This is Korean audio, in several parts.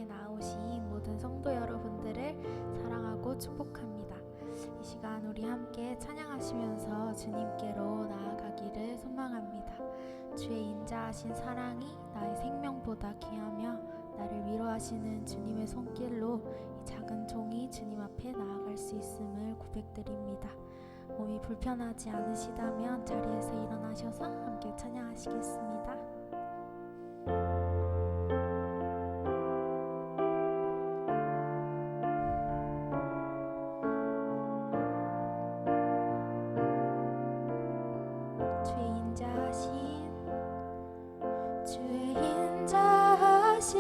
예배에 나오신 모든 성도 여러분들을 사랑하고 축복합니다. 이 시간 우리 함께 찬양하시면서 주님께로 나아가기를 소망합니다. 주의 인자하신 사랑이 나의 생명보다 귀하며 나를 위로하시는 주님의 손길로 이 작은 종이 주님 앞에 나아갈 수 있음을 고백드립니다. 몸이 불편하지 않으시다면 자리에서 일어나셔서 함께 찬양하시겠습니다. 주의 인자하신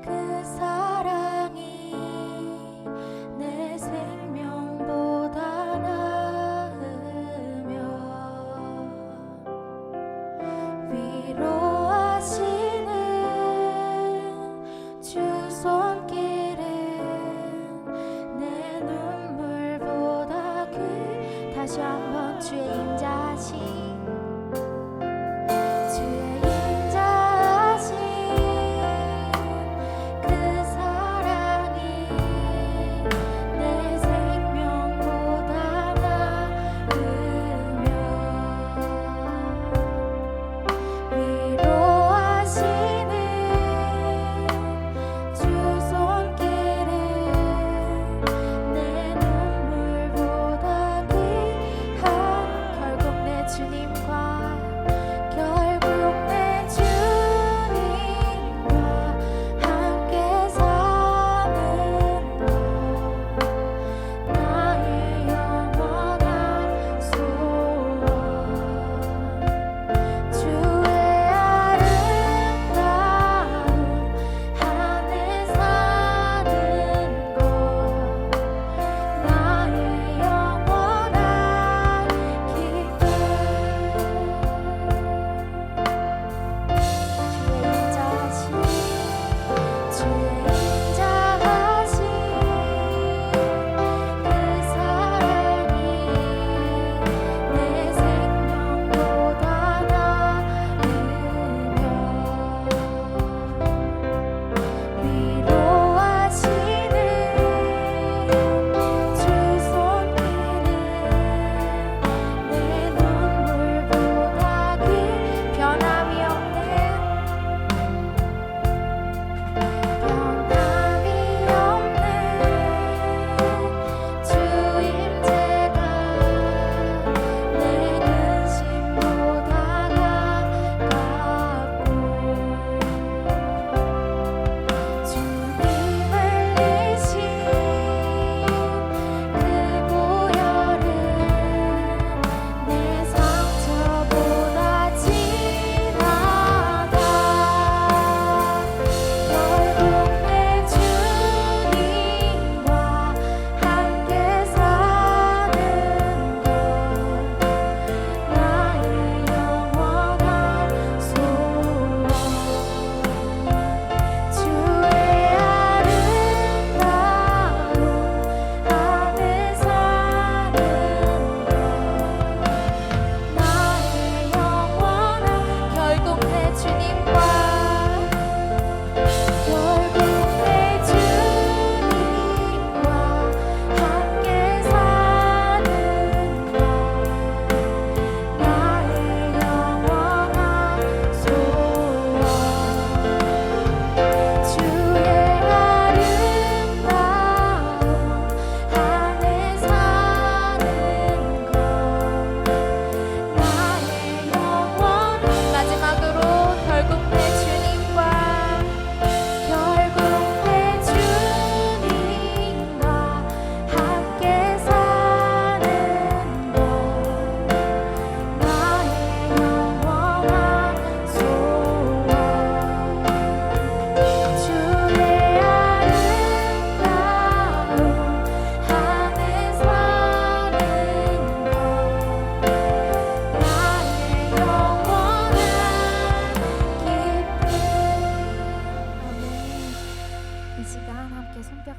그 사랑이 내 생명보다 나으며 위로하시는 주 손길은 내 눈물보다 다시 한번 주의 인자하신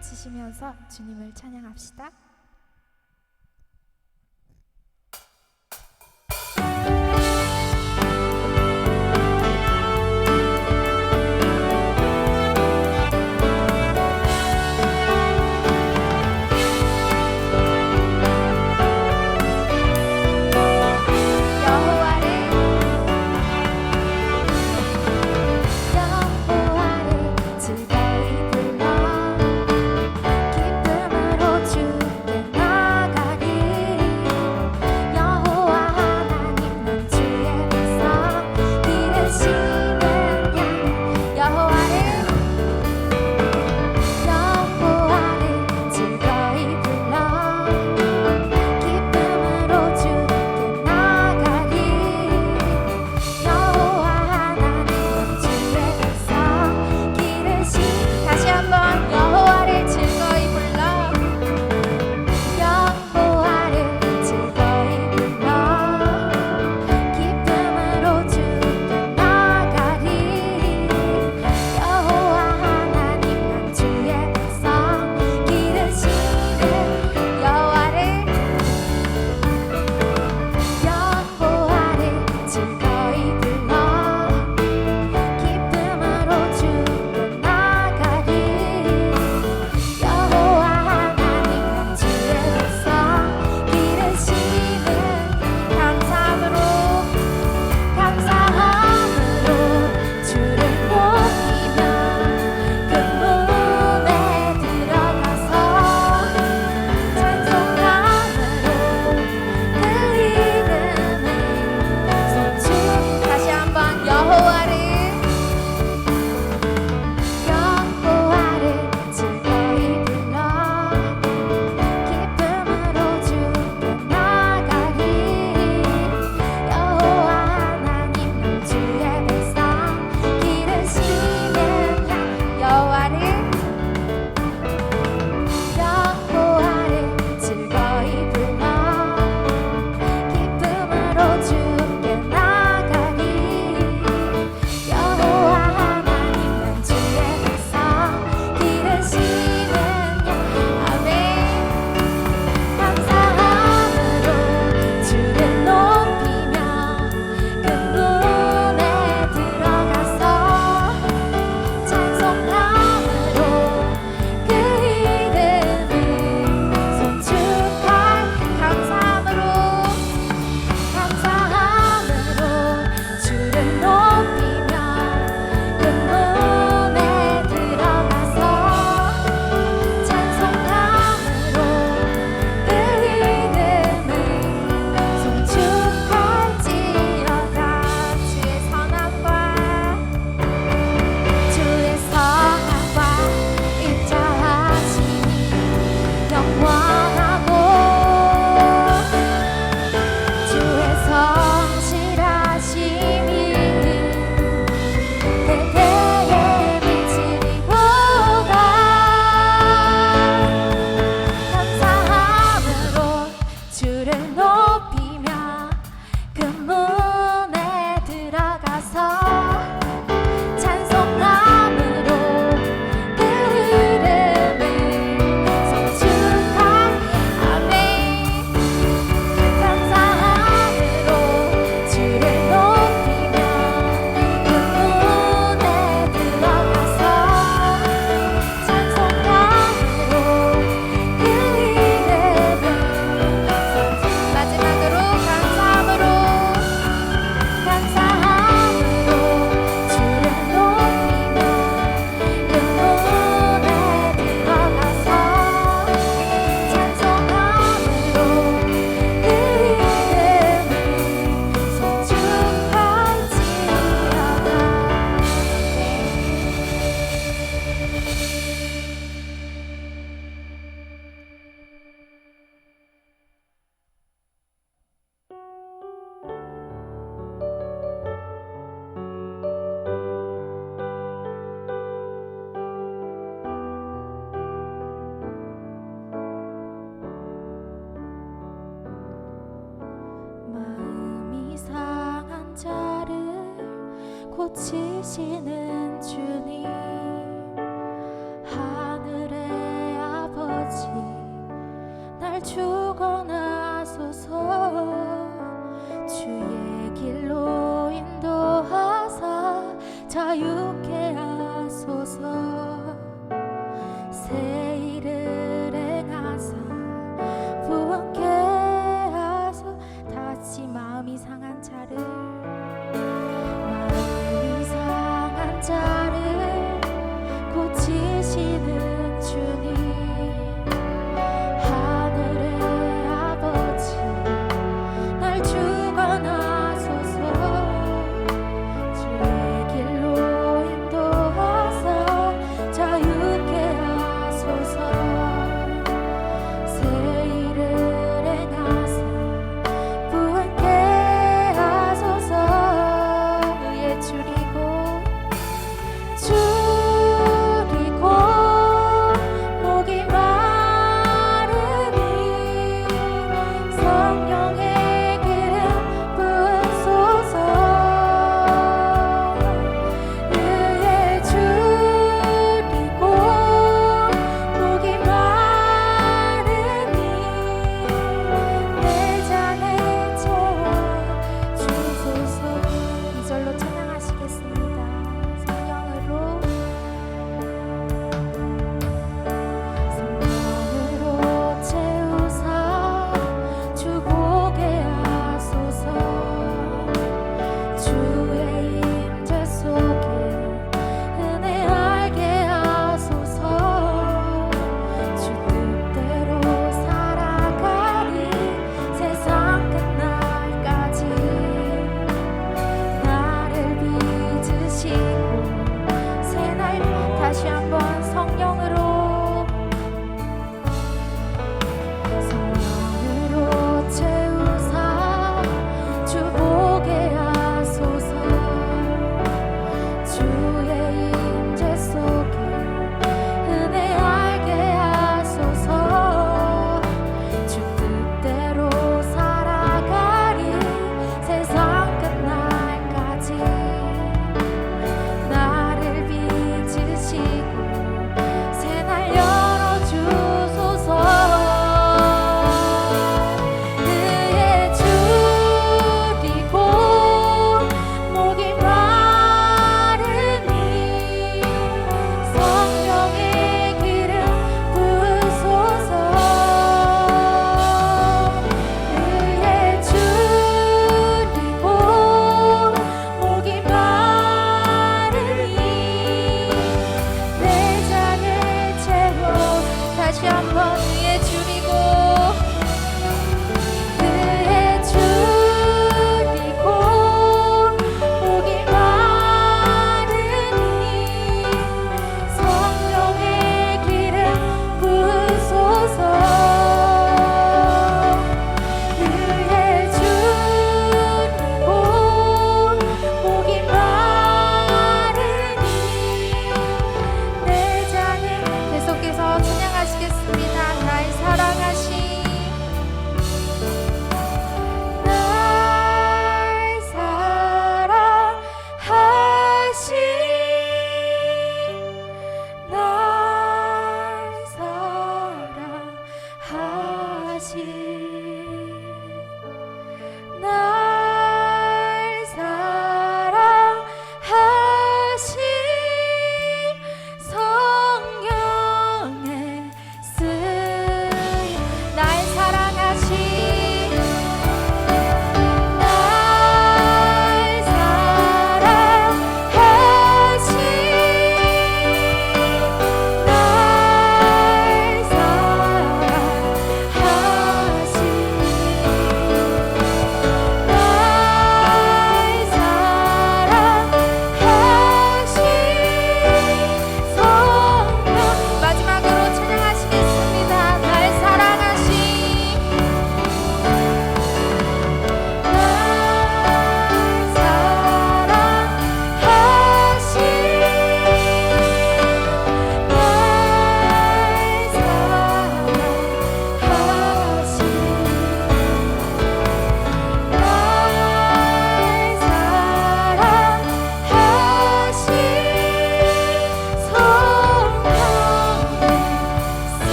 치시면서 주님을 찬양합시다. 계시는 주님, 하늘의 아버지, 날 주관하소서. 주의 길로 인도하사 자유케 하소서. 새 일을 행하사 부흥케 하소. 다시 마음이 상한 자를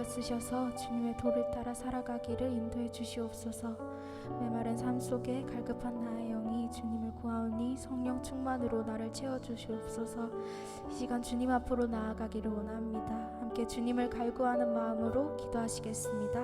쓰셔서 주님의 도를 따라 살아가기를 인도해 주시옵소서. 메마른 삶 속에 갈급한 나의 영이 주님을 구하오니 성령 충만으로 나를 채워주시옵소서. 이 시간 주님 앞으로 나아가기를 원합니다. 함께 주님을 갈구하는 마음으로 기도하시겠습니다.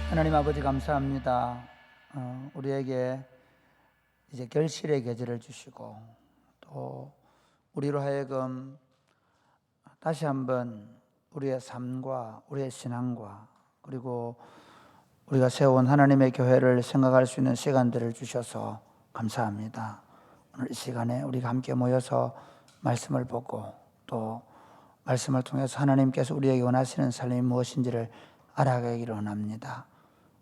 하나님 아버지 감사합니다. 우리에게 이제 결실의 계절을 주시고 또 우리로 하여금 다시 한번 우리의 삶과 우리의 신앙과 그리고 우리가 세운 하나님의 교회를 생각할 수 있는 시간들을 주셔서 감사합니다. 오늘 이 시간에 우리가 함께 모여서 말씀을 보고 또 말씀을 통해서 하나님께서 우리에게 원하시는 삶이 무엇인지를 알아가기를 원합니다.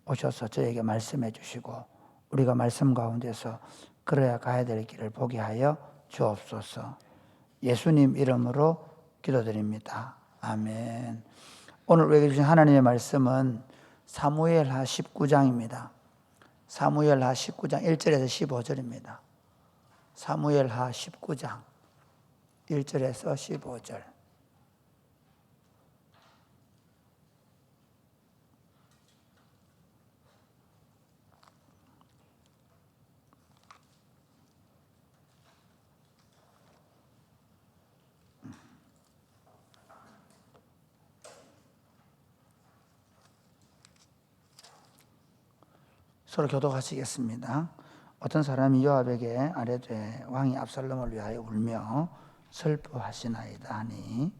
오셔서 저에게 말씀해 주시고 우리가 말씀 가운데서 걸어야 가야 될 길을 보게 하여 주옵소서. 예수님 이름으로 기도드립니다. 아멘. 오늘 우리에게 주신 하나님의 말씀은 사무엘하 19장입니다. 사무엘하 19장 1절에서 15절입니다. 사무엘하 19장 1절에서 15절. 서로 교독하시겠습니다. 어떤 사람이 요압에게 아뢰되 왕이 압살롬을 위하여 울며 슬퍼하시나이다 하니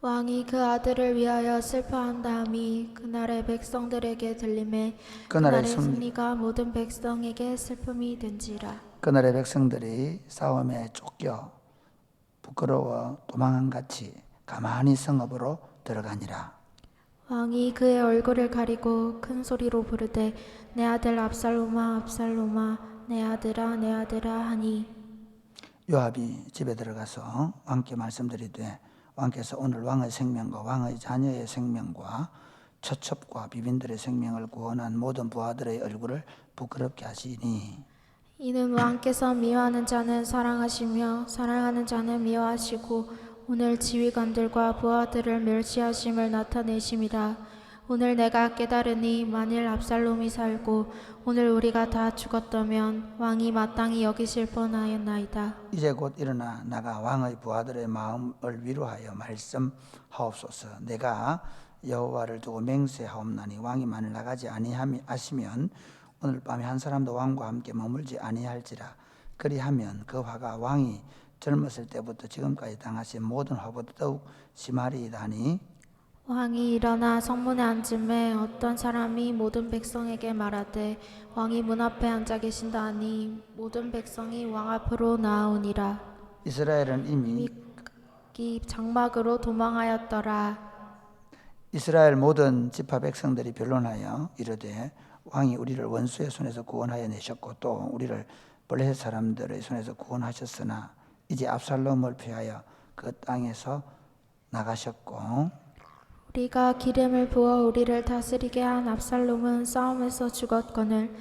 왕이 그 아들을 위하여 슬퍼한다함이 그날의 백성들에게 들림에 그날의 승리가 모든 백성에게 슬픔이 된지라. 그날의 백성들이 싸움에 쫓겨 부끄러워 도망한 같이 가만히 성읍으로 들어가니라. 왕이 그의 얼굴을 가리고 큰 소리로 부르되 내 아들 압살롬아 압살롬아 내 아들아 내 아들아 하니 요압이 집에 들어가서 왕께 말씀드리되 왕께서 오늘 왕의 생명과 왕의 자녀의 생명과 처첩과 비빈들의 생명을 구원한 모든 부하들의 얼굴을 부끄럽게 하시니 이는 왕께서 미워하는 자는 사랑하시며 사랑하는 자는 미워하시고 오늘 지휘관들과 부하들을 멸시하심을 나타내심이라. 오늘 내가 깨달으니 만일 압살롬이 살고 오늘 우리가 다 죽었다면 왕이 마땅히 여기실 뻔하였나이다. 이제 곧 일어나 나가 왕의 부하들의 마음을 위로하여 말씀하옵소서. 내가 여호와를 두고 맹세하옵나니 왕이 만일 나가지 아니하시면 오늘 밤에 한 사람도 왕과 함께 머물지 아니할지라. 그리하면 그 화가 왕이 젊었을 때부터 지금까지 당하신 모든 화보다 더욱 심하리이다 하니 왕이 일어나 성문에 앉음에 어떤 사람이 모든 백성에게 말하되 왕이 문 앞에 앉아 계신다 하니 모든 백성이 왕 앞으로 나아오니라. 이스라엘은 이미 장막으로 도망하였더라. 이스라엘 모든 지파 백성들이 변론하여 이르되 왕이 우리를 원수의 손에서 구원하여 내셨고 또 우리를 블레셋 사람들의 손에서 구원하셨으나 이제 압살롬을 피하여 그 땅에서 나가셨고 우리가 기름을 부어 우리를 다스리게 한 압살롬은 싸움에서 죽었거늘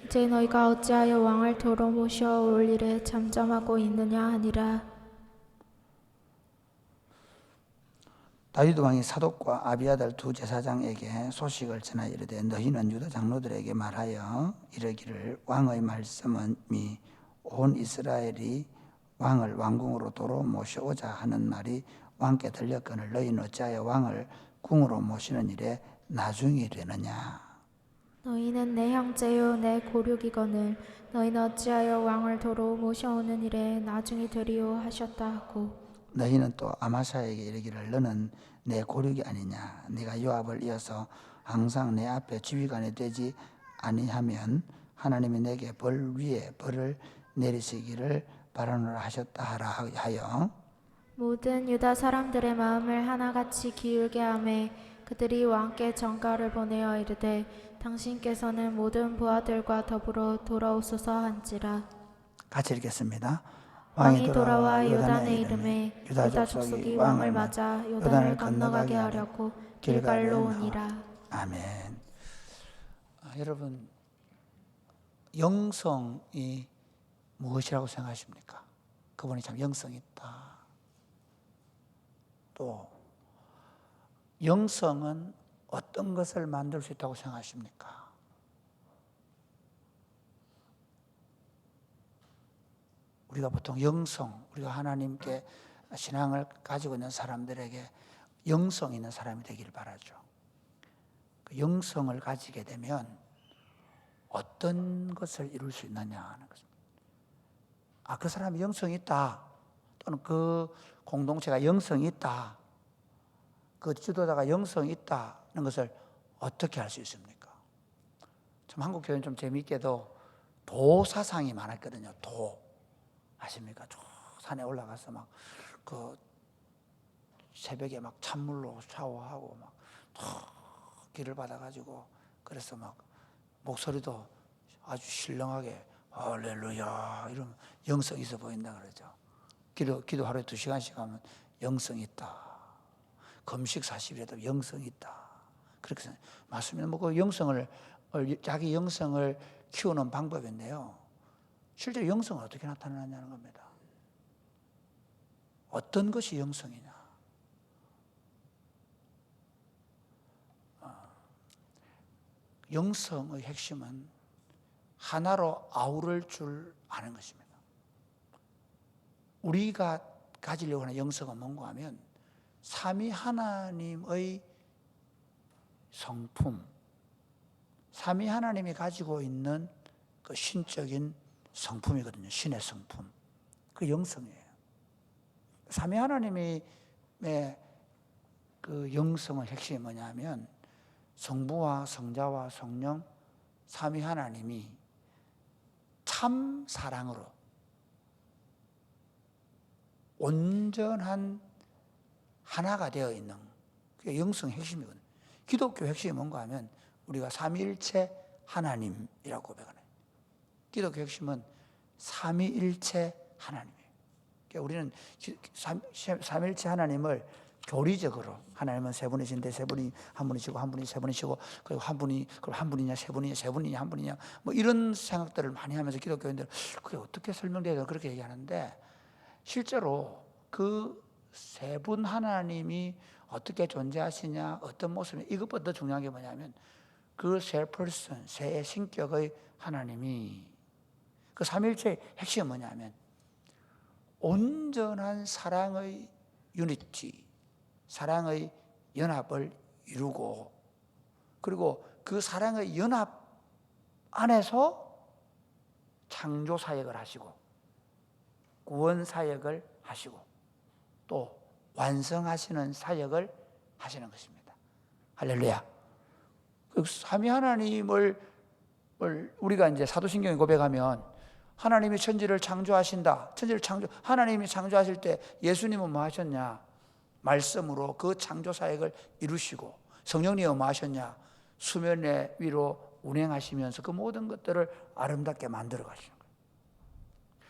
이제 너희가 어찌하여 왕을 도로 모셔올 일에 잠잠하고 있느냐 하니라. 다윗 왕이 사독과 아비아달 두 제사장에게 소식을 전하 이르되 너희는 유다 장로들에게 말하여 이르기를 왕의 말씀이 온 이스라엘이 왕을 왕궁으로 도로 모셔오자 하는 말이 왕께 들렸거늘 너희는 어찌하여 왕을 궁으로 모시는 일에 나중이 되느냐. 너희는 내 형제요 내 고륙이거늘 너희는 어찌하여 왕을 도로 모셔오는 일에 나중이 되리요 하셨다 하고 너희는 또 아마사에게 이르기를 너는 내 고륙이 아니냐. 네가 요압을 이어서 항상 내 앞에 지휘관이 되지 아니하면 하나님이 내게 벌 위에 벌을 내리시기를 바라노라 하셨다 하여 모든 유다 사람들의 마음을 하나같이 기울게 하매 그들이 왕께 전가를 보내어 이르되 당신께서는 모든 부하들과 더불어 돌아오소서 한지라. 같이 읽겠습니다. 왕이 돌아와 요단의 이름에 유다 족속이 왕을 맞아 요단을 건너가게 하려고 길갈로 오니라. 아멘. 여러분, 영성이 무엇이라고 생각하십니까? 그분이 참 영성이 있다. 또 영성은 어떤 것을 만들 수 있다고 생각하십니까? 우리가 보통 영성, 우리가 하나님께 신앙을 가지고 있는 사람들에게 영성 있는 사람이 되기를 바라죠. 그 영성을 가지게 되면 어떤 것을 이룰 수 있느냐 하는 것입니다. 그 사람이 영성이 있다. 또는 그 공동체가 영성이 있다. 그 지도자가 영성이 있다는 것을 어떻게 알 수 있습니까? 참 한국 교회는 좀 재미있게도 도 사상이 많았거든요. 도. 아십니까? 저 산에 올라가서 막 그 새벽에 막 찬물로 샤워하고 막 길을 받아가지고 그래서 막 목소리도 아주 신령하게 할렐루야 이러면 영성 있어 보인다 그러죠. 기도 하루에 2시간씩 하면 영성 있다. 금식 40일에도 영성 있다. 그렇게 생각해요. 맞습니다. 그 영성을 자기 영성을 키우는 방법인데요. 실제로 영성은 어떻게 나타나냐는 겁니다. 어떤 것이 영성이냐? 영성의 핵심은 하나로 아우를 줄 아는 것입니다. 우리가 가지려고 하는 영성은 뭔가 하면 삼위 하나님의 성품, 삼위 하나님이 가지고 있는 그 신적인 성품이거든요. 신의 성품. 그 영성이에요. 삼위 하나님의 그 영성의 핵심이 뭐냐면 성부와 성자와 성령 삼위 하나님이 참 사랑으로 온전한 하나가 되어 있는 그게 영성의 핵심이거든요. 기독교 핵심이 뭔가 하면 우리가 삼위일체 하나님이라고 고백하네요. 기독교 핵심은 삼위일체 하나님이에요. 그러니까 우리는 삼위일체 하나님을 교리적으로 하나님은 세 분이신데 세 분이 한 분이시고 한 분이 세 분이시고 그리고 한 분이 그럼 한 분이냐 세 분이냐 세 분이냐 한 분이냐 뭐 이런 생각들을 많이 하면서 기독교인들 그게 어떻게 설명돼야 그렇게 얘기하는데 실제로 그 세 분 하나님이 어떻게 존재하시냐 어떤 모습이 이것보다 더 중요한 게 뭐냐면 그 세 퍼슨 세 신격의 하나님이 그 삼일체의 핵심이 뭐냐면 온전한 사랑의 유니티, 사랑의 연합을 이루고 그리고 그 사랑의 연합 안에서 창조 사역을 하시고 구원 사역을 하시고 또 완성하시는 사역을 하시는 것입니다. 할렐루야. 그 삼위 하나님을 우리가 이제 사도신경에 고백하면 하나님이 천지를 창조하신다. 하나님이 창조하실 때 예수님은 뭐 하셨냐? 말씀으로 그 창조 사역을 이루시고 성령님은 뭐 하셨냐? 수면 위로 운행하시면서 그 모든 것들을 아름답게 만들어 가시는 거예요.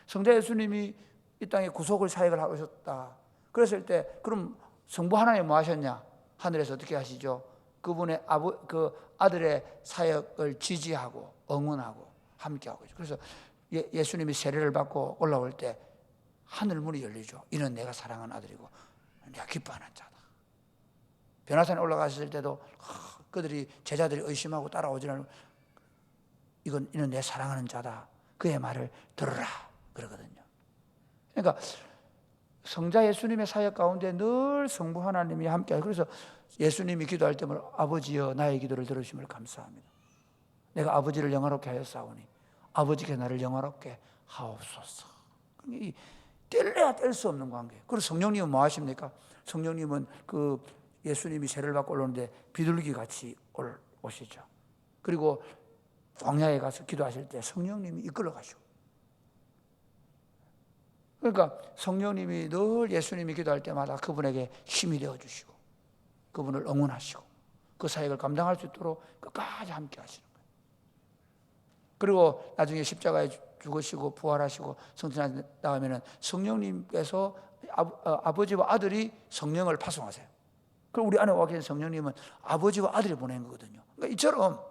성자 예수님이 이 땅에 구속을 사역을 하셨다. 그랬을 때 그럼 성부 하나님이 뭐 하셨냐? 하늘에서 어떻게 하시죠? 그분의 그 아들의 사역을 지지하고 응원하고 함께하고 있죠. 그래서 예수님이 세례를 받고 올라올 때 하늘 문이 열리죠. 이는 내가 사랑하는 아들이고 내가 기뻐하는 자다. 변화산에 올라갔을 때도 그들이 제자들이 의심하고 따라오지 않고 이는 내 사랑하는 자다. 그의 말을 들으라 그러거든요. 그러니까 성자 예수님의 사역 가운데 늘 성부 하나님이 함께, 그래서 예수님이 기도할 때마다 아버지여 나의 기도를 들으심을 감사합니다. 내가 아버지를 영화롭게 하였사오니 아버지께 나를 영화롭게 하옵소서. 이 뗄래야 뗄 수 없는 관계. 그리고 성령님은 뭐 하십니까? 성령님은 그 예수님이 세를 받고 올라오는데 비둘기 같이 오시죠. 그리고 광야에 가서 기도하실 때 성령님이 이끌어 가시고, 그러니까 성령님이 늘 예수님이 기도할 때마다 그분에게 힘이 되어 주시고 그분을 응원하시고 그 사역을 감당할 수 있도록 끝까지 함께 하시는 거예요. 그리고 나중에 십자가에 죽으시고 부활하시고 성천에 나오면은 성령님께서 아버지와 아들이 성령을 파송하세요. 그리고 우리 안에 와 계신 성령님은 아버지와 아들이 보낸 거거든요. 그러니까 이처럼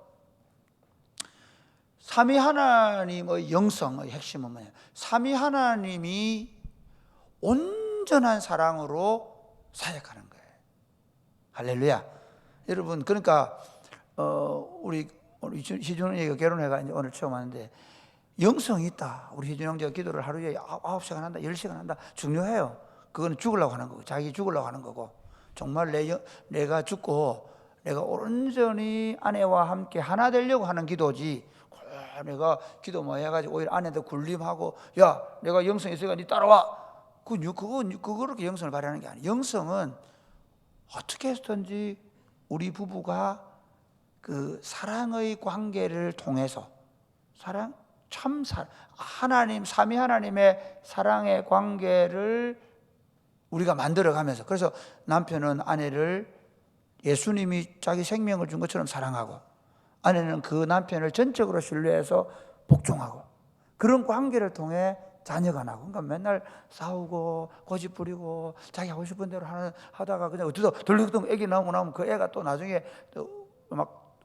삼위 하나님의 영성의 핵심은 뭐예요? 삼위 하나님이 온전한 사랑으로 사역하는 거예요. 할렐루야. 여러분, 그러니까 우리 희준이가 결혼해가 이제 오늘 처음 하는데 영성이 있다. 우리 희준 형제가 기도를 하루에 9시간 한다, 10시간 한다. 중요해요. 그거는 죽으려고 하는 거고, 자기 죽으려고 하는 거고, 정말 내가 죽고 내가 온전히 아내와 함께 하나 되려고 하는 기도지. 내가 기도 뭐 해가지고 오히려 아내도 굴림하고, 야 내가 영성 있으니까 니 따라와. 그렇게 영성을 발휘하는 게 아니에요. 영성은 어떻게 해서든지 우리 부부가 그 사랑의 관계를 통해서 하나님 삼위 하나님의 사랑의 관계를 우리가 만들어가면서, 그래서 남편은 아내를 예수님이 자기 생명을 준 것처럼 사랑하고 아내는 그 남편을 전적으로 신뢰해서 복종하고, 그런 관계를 통해 자녀가 나고. 그러니까 맨날 싸우고 고집 부리고 자기 하고 싶은 대로 하다가 그냥 어디서 덜렁덜렁 애기 나오면 그 애가 또 나중에 또 막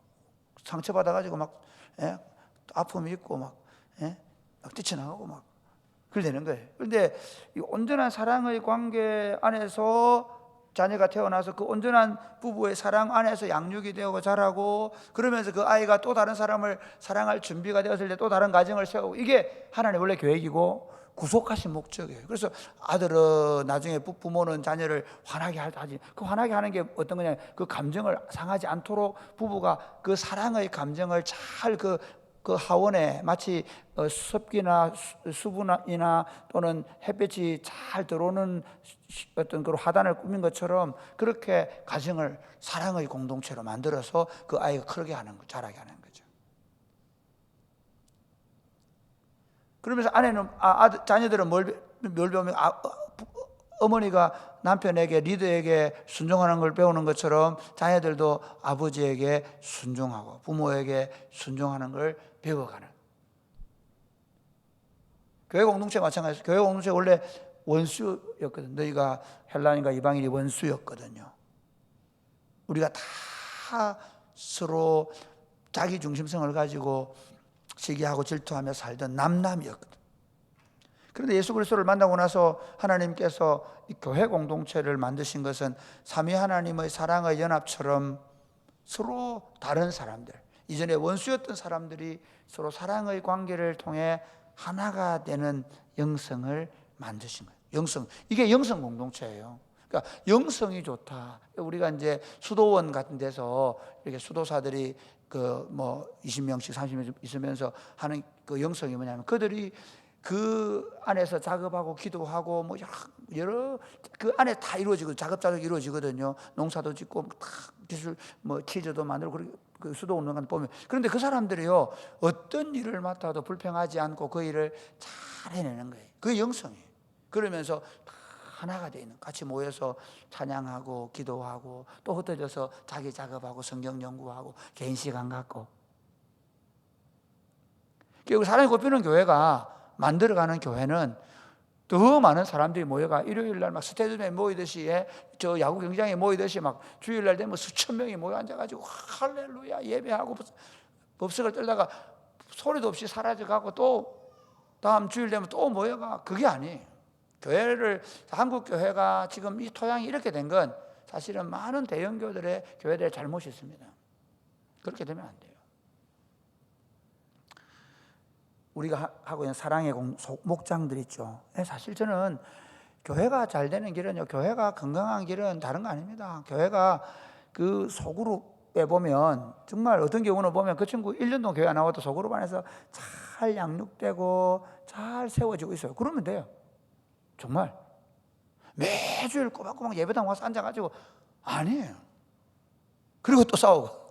상처받아가지고 막 아픔이 있고 막 뛰쳐나가고 막 그래 되는 거예요. 그런데 이 온전한 사랑의 관계 안에서 자녀가 태어나서 그 온전한 부부의 사랑 안에서 양육이 되고 자라고, 그러면서 그 아이가 또 다른 사람을 사랑할 준비가 되었을 때 또 다른 가정을 세우고, 이게 하나님 원래 계획이고 구속하신 목적이에요. 그래서 아들은 나중에 부모는 자녀를 화나게 하지, 그 화나게 하는 게 어떤 거냐, 그 감정을 상하지 않도록 부부가 그 사랑의 감정을 잘 그 하원에 마치 습기나 수분이나 또는 햇볕이 잘 들어오는 어떤 그런 화단을 꾸민 것처럼 그렇게 가정을 사랑의 공동체로 만들어서 그 아이가 크게 하는 거, 자라게 하는 거죠. 그러면서 아내는 자녀들은 뭘 배우면 어머니가 남편에게 리더에게 순종하는 걸 배우는 것처럼 자녀들도 아버지에게 순종하고 부모에게 순종하는 걸 배워가는. 교회 공동체 마찬가지예요. 교회 공동체 원래 원수였거든. 너희가 헬라인과 이방인이 원수였거든요. 우리가 다 서로 자기 중심성을 가지고 시기하고 질투하며 살던 남남이었거든. 그런데 예수 그리스도를 만나고 나서 하나님께서 이 교회 공동체를 만드신 것은 삼위 하나님의 사랑의 연합처럼 서로 다른 사람들, 이전에 원수였던 사람들이 서로 사랑의 관계를 통해 하나가 되는 영성을 만드신 거예요. 영성, 이게 영성 공동체예요. 그러니까 영성이 좋다. 우리가 이제 수도원 같은 데서 이렇게 수도사들이 그 뭐 20명씩 30명씩 있으면서 하는 그 영성이 뭐냐면, 그들이 그 안에서 작업하고 기도하고 뭐 여러 그 안에 다 이루어지고 작업자족이 이루어지거든요. 농사도 짓고 다 기술 뭐 치즈도 만들고 그 수도 운동관 보면. 그런데 그 사람들이요, 어떤 일을 맡아도 불평하지 않고 그 일을 잘 해내는 거예요. 그게 영성이에요. 그러면서 다 하나가 돼 있는, 같이 모여서 찬양하고 기도하고 또 흩어져서 자기 작업하고 성경 연구하고 개인 시간 갖고. 결국 사람이 꼽히는 교회가, 만들어가는 교회는 더 많은 사람들이 모여가 일요일 날 막 스테디움에 모이듯이 저 야구 경기장에 모이듯이 막 주일 날 되면 수천 명이 모여 앉아가지고 할렐루야 예배하고 법석을 떨다가 소리도 없이 사라져가고 또 다음 주일 되면 또 모여가. 그게 아니에요. 한국 교회가 지금 이 토양이 이렇게 된 건 사실은 많은 대형교들의 교회들의 잘못이 있습니다. 그렇게 되면 안 돼요. 우리가 하고 있는 사랑의 목장들 있죠. 사실 저는 교회가 잘 되는 길은요, 교회가 건강한 길은 다른 거 아닙니다. 교회가 그 소그룹에 보면 정말 어떤 경우는 보면 그 친구 1년 동안 교회 안 나와도 소그룹 안에서 잘 양육되고 잘 세워지고 있어요. 그러면 돼요. 정말 매주일 꼬박꼬박 예배당 와서 앉아가지고 아니에요. 그리고 또 싸우고.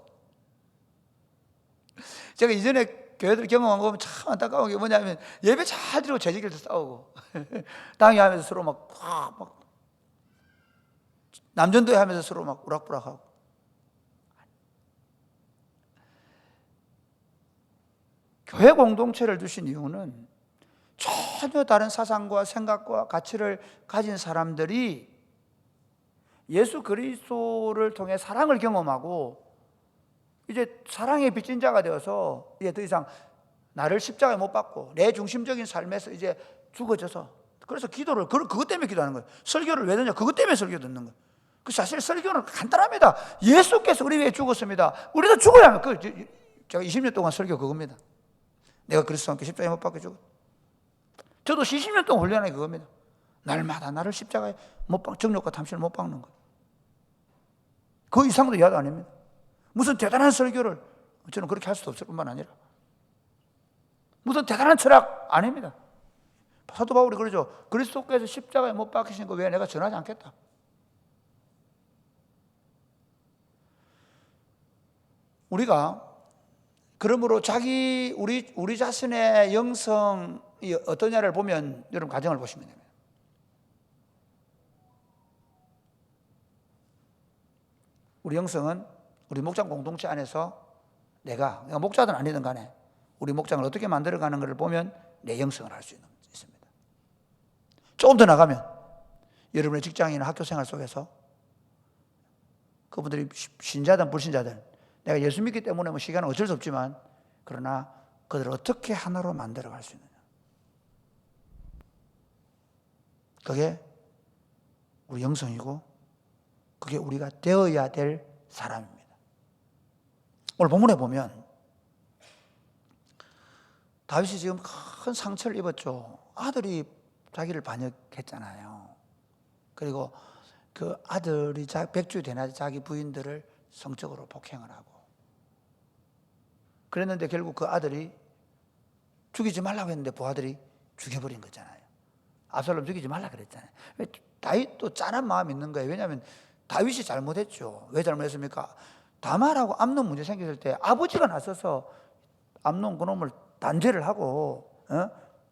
제가 이전에 교회들 경험한 거 보면 참 안타까운 게 뭐냐면 예배 잘 드리고 재직일 때 싸우고 당회하면서 서로 막 남전도회 하면서 서로 막 우락부락하고. 교회 공동체를 두신 이유는 전혀 다른 사상과 생각과 가치를 가진 사람들이 예수 그리스도를 통해 사랑을 경험하고 이제 사랑의 빚진 자가 되어서 이제 더 이상 나를 십자가에 못 박고 내 중심적인 삶에서 이제 죽어져서, 그래서 기도를 그것 때문에 기도하는 거예요. 설교를 왜 듣냐? 그것 때문에 설교 듣는 거예요. 그 사실 설교는 간단합니다. 예수께서 우리 위해 죽었습니다. 우리도 죽어야 하면 제가 20년 동안 설교 그겁니다. 내가 그리스도와 함께 십자가에 못 박혀 죽어. 저도 20년 동안 훈련한 게 그겁니다. 날마다 나를 십자가에 못 박, 정욕과 탐심을 못 박는 거예요. 그 이상도 이하도 아닙니다. 무슨 대단한 설교를 저는 그렇게 할 수도 없을 뿐만 아니라 무슨 대단한 철학 아닙니다. 사도 바울이 그러죠. 그리스도께서 십자가에 못 박히신 거 왜 내가 전하지 않겠다. 우리가 그러므로 우리 자신의 영성이 어떠냐를 보면 여러분 가정을 보시면 됩니다. 우리 영성은 우리 목장 공동체 안에서 내가 목자든 아니든 간에 우리 목장을 어떻게 만들어가는 것을 보면 내 영성을 알 수 있습니다. 조금 더 나가면 여러분의 직장이나 학교 생활 속에서 그분들이 신자든 불신자든 내가 예수 믿기 때문에 뭐 시간은 어쩔 수 없지만 그러나 그들을 어떻게 하나로 만들어갈 수 있느냐, 그게 우리 영성이고 그게 우리가 되어야 될 사람입니다. 오늘 본문에 보면 다윗이 지금 큰 상처를 입었죠. 아들이 자기를 반역했잖아요. 그리고 그 아들이 백주 되나 자기 부인들을 성적으로 폭행을 하고 그랬는데 결국 그 아들이 죽이지 말라고 했는데 부하들이 죽여버린 거잖아요. 압살롬 죽이지 말라 그랬잖아요. 다윗도 짠한 마음이 있는 거예요. 왜냐하면 다윗이 잘못했죠. 왜 잘못했습니까? 다말하고 암논 문제 생겼을 때 아버지가 나서서 암논 그놈을 단죄를 하고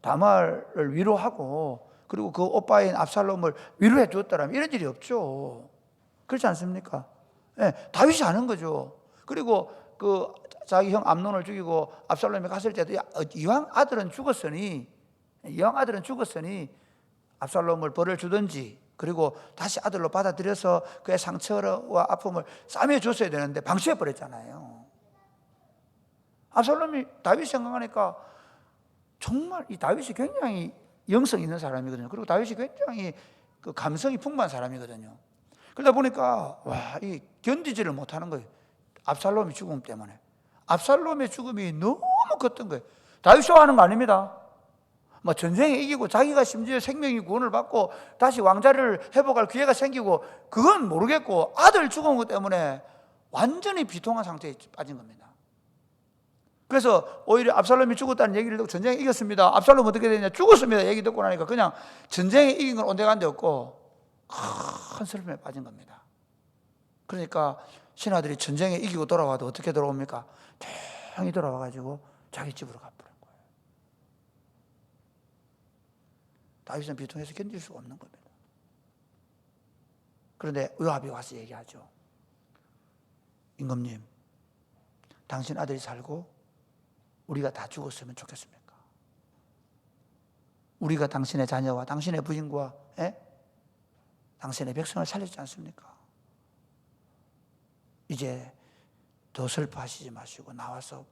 다말을 위로하고 그리고 그 오빠인 압살롬을 위로해 주었더라면 이런 일이 없죠. 그렇지 않습니까? 네, 다윗이 하는 거죠. 그리고 그 자기 형 암논을 죽이고 압살롬이 갔을 때도 이왕 아들은 죽었으니 압살롬을 벌을 주든지 그리고 다시 아들로 받아들여서 그의 상처와 아픔을 싸매어 줬어야 되는데 방치해 버렸잖아요. 압살롬이 다윗 생각하니까 정말 이 다윗이 굉장히 영성 있는 사람이거든요. 그리고 다윗이 굉장히 그 감성이 풍부한 사람이거든요. 그러다 보니까 이 견디지를 못하는 거예요. 압살롬의 죽음 때문에. 압살롬의 죽음이 너무 컸던 거예요. 다윗이 좋아하는 거 아닙니다. 뭐 전쟁에 이기고 자기가 심지어 생명의 구원을 받고 다시 왕자를 회복할 기회가 생기고 그건 모르겠고 아들 죽은 것 때문에 완전히 비통한 상태에 빠진 겁니다. 그래서 오히려 압살롬이 죽었다는 얘기를 듣고 전쟁에 이겼습니다. 압살롬 어떻게 되냐? 죽었습니다. 얘기 듣고 나니까 그냥 전쟁에 이긴 건 온데간데 없고 큰 슬픔에 빠진 겁니다. 그러니까 신하들이 전쟁에 이기고 돌아와도 어떻게 돌아옵니까? 조용히 돌아와가지고 자기 집으로 가버린 거예요. 다윗은 비통해서 견딜 수가 없는 겁니다. 그런데 요압이 와서 얘기하죠. 임금님, 당신 아들이 살고 우리가 다 죽었으면 좋겠습니까? 우리가 당신의 자녀와 당신의 부인과 당신의 백성을 살렸지 않습니까? 이제 더 슬퍼하시지 마시고 나와서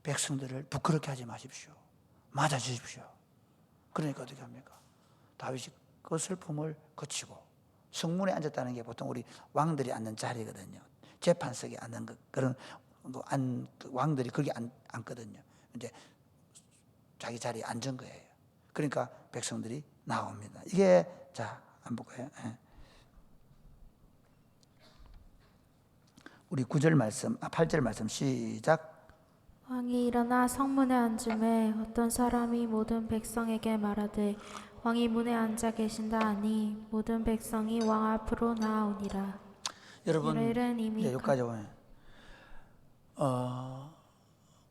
백성들을 부끄럽게 하지 마십시오. 맞아 주십시오. 그러니까 어떻게 합니까? 다윗이 그 슬픔을 거치고 성문에 앉았다는 게 보통 우리 왕들이 앉는 자리거든요. 재판석에 앉는 그런 왕들이 거기 앉거든요. 이제 자기 자리에 앉은 거예요. 그러니까 백성들이 나옵니다. 이게 자, 한번 볼까요? 예. 우리 9절 말씀, 8절 말씀 시작. 왕이 일어나 성문에 앉음에 어떤 사람이 모든 백성에게 말하되 왕이 문에 앉아 계신다 하니 모든 백성이 왕 앞으로 나아오니라. 여러분, 이런 이미 여기까지 오면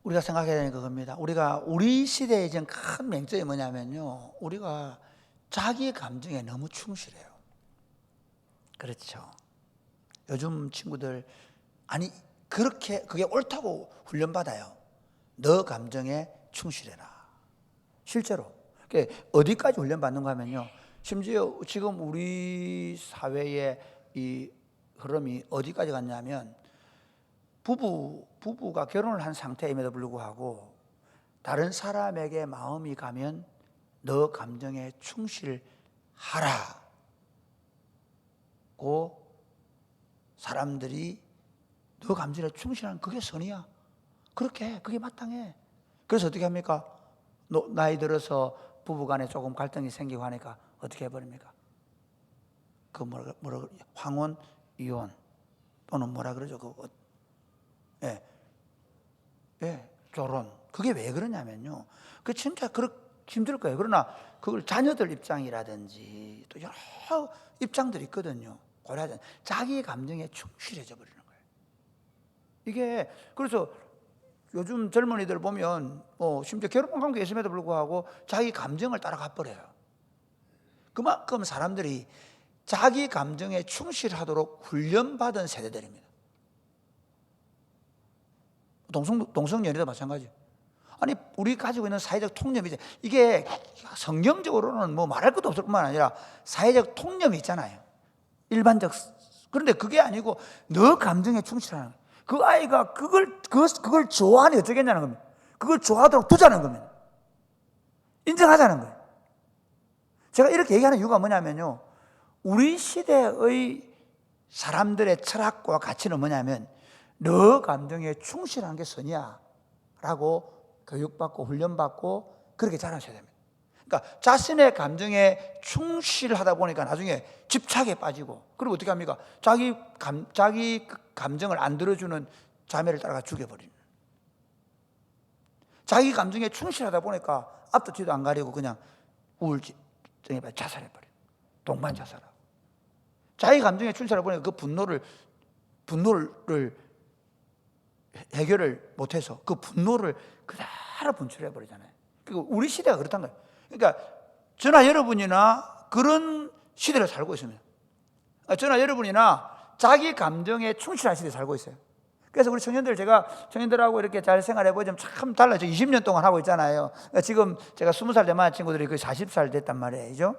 우리가 생각해야 되는 그겁니다. 우리가 우리 시대의 지금 큰 맹점이 뭐냐면요, 우리가 자기 감정에 너무 충실해요. 그렇죠. 요즘 친구들 아니 그렇게 그게 옳다고 훈련받아요. 너 감정에 충실해라. 실제로 어디까지 훈련받는가 하면요, 심지어 지금 우리 사회의 이 흐름이 어디까지 갔냐면 부부가 결혼을 한 상태임에도 불구하고 다른 사람에게 마음이 가면 너 감정에 충실하라고 사람들이 너 감정에 충실한 그게 선이야. 그렇게 해. 그게 마땅해. 그래서 어떻게 합니까? 나이 들어서 부부간에 조금 갈등이 생기고 하니까 어떻게 해버립니까? 그 뭐라 황혼 이혼 또는 뭐라 그러죠? 결혼. 그게 왜 그러냐면요, 그 진짜 그렇게 힘들 거예요. 그러나 그걸 자녀들 입장이라든지 또 여러 입장들이 있거든요. 고려하자. 자기 감정에 충실해져 버리는 거예요. 이게 그래서 요즘 젊은이들 보면 심지어 결혼 관계에 있음에도 불구하고 자기 감정을 따라가 버려요. 그만큼 사람들이 자기 감정에 충실하도록 훈련받은 세대들입니다. 동성연애도 마찬가지. 아니 우리 가지고 있는 사회적 통념이 이게 성경적으로는 뭐 말할 것도 없을 뿐만 아니라 사회적 통념이 있잖아요. 일반적. 그런데 그게 아니고 너 감정에 충실하는 거예요. 그 아이가 그걸 좋아하니 어쩌겠냐는 겁니다. 그걸 좋아하도록 두자는 겁니다. 인정하자는 거예요. 제가 이렇게 얘기하는 이유가 뭐냐면요, 우리 시대의 사람들의 철학과 가치는 뭐냐면 너 감정에 충실한 게 선이야 라고 교육받고 훈련받고 그렇게 자라셔야 됩니다. 그러니까 자신의 감정에 충실하다 보니까 나중에 집착에 빠지고, 그리고 어떻게 합니까? 자기 감정을 안 들어주는 자매를 따라가 죽여버리는, 자기 감정에 충실하다 보니까 앞도 뒤도 안 가리고 그냥 우울증에 자살해버려요. 동반 자살하고. 자기 감정에 충실하다 보니까 그 분노를 해결을 못해서 그 분노를 그대로 분출해버리잖아요. 그리고 우리 시대가 그렇단 거예요. 그러니까 저나 여러분이나 그런 시대를 살고 있습니다. 저나 여러분이나 자기 감정에 충실한 시대에 살고 있어요. 그래서 우리 제가 청년들하고 이렇게 잘 생활해보자면 참 달라요. 저 20년 동안 하고 있잖아요. 지금 제가 20살 때 만난 친구들이 거의 40살 됐단 말이에요.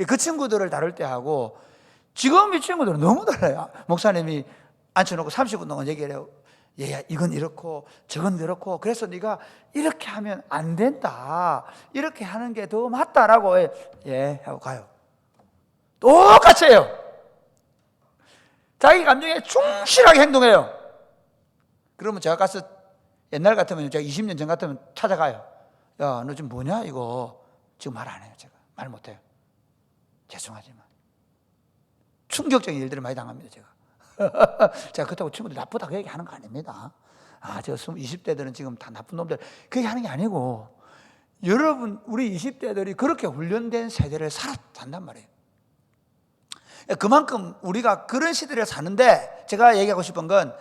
그 친구들을 다룰 때 하고 지금 이 친구들은 너무 달라요. 목사님이 앉혀놓고 30분 동안 얘기를 해요. 얘야, 이건 이렇고 저건 이렇고 그래서 네가 이렇게 하면 안 된다, 이렇게 하는 게 더 맞다라고 하고 가요. 똑같이 해요. 자기 감정에 충실하게 행동해요. 그러면 제가 가서 옛날 같으면 제가 20년 전 같으면 찾아가요. 야, 너 지금 뭐냐 이거. 지금 말 안 해요. 제가 말 못해요. 죄송하지만 충격적인 일들을 많이 당합니다. 제가 그렇다고 친구들이 나쁘다고 얘기하는 거 아닙니다. 저 20대들은 지금 다 나쁜 놈들 그 얘기하는 게 아니고, 여러분 우리 20대들이 그렇게 훈련된 세대를 산단 말이에요. 그만큼 우리가 그런 시대를 사는데, 제가 얘기하고 싶은 건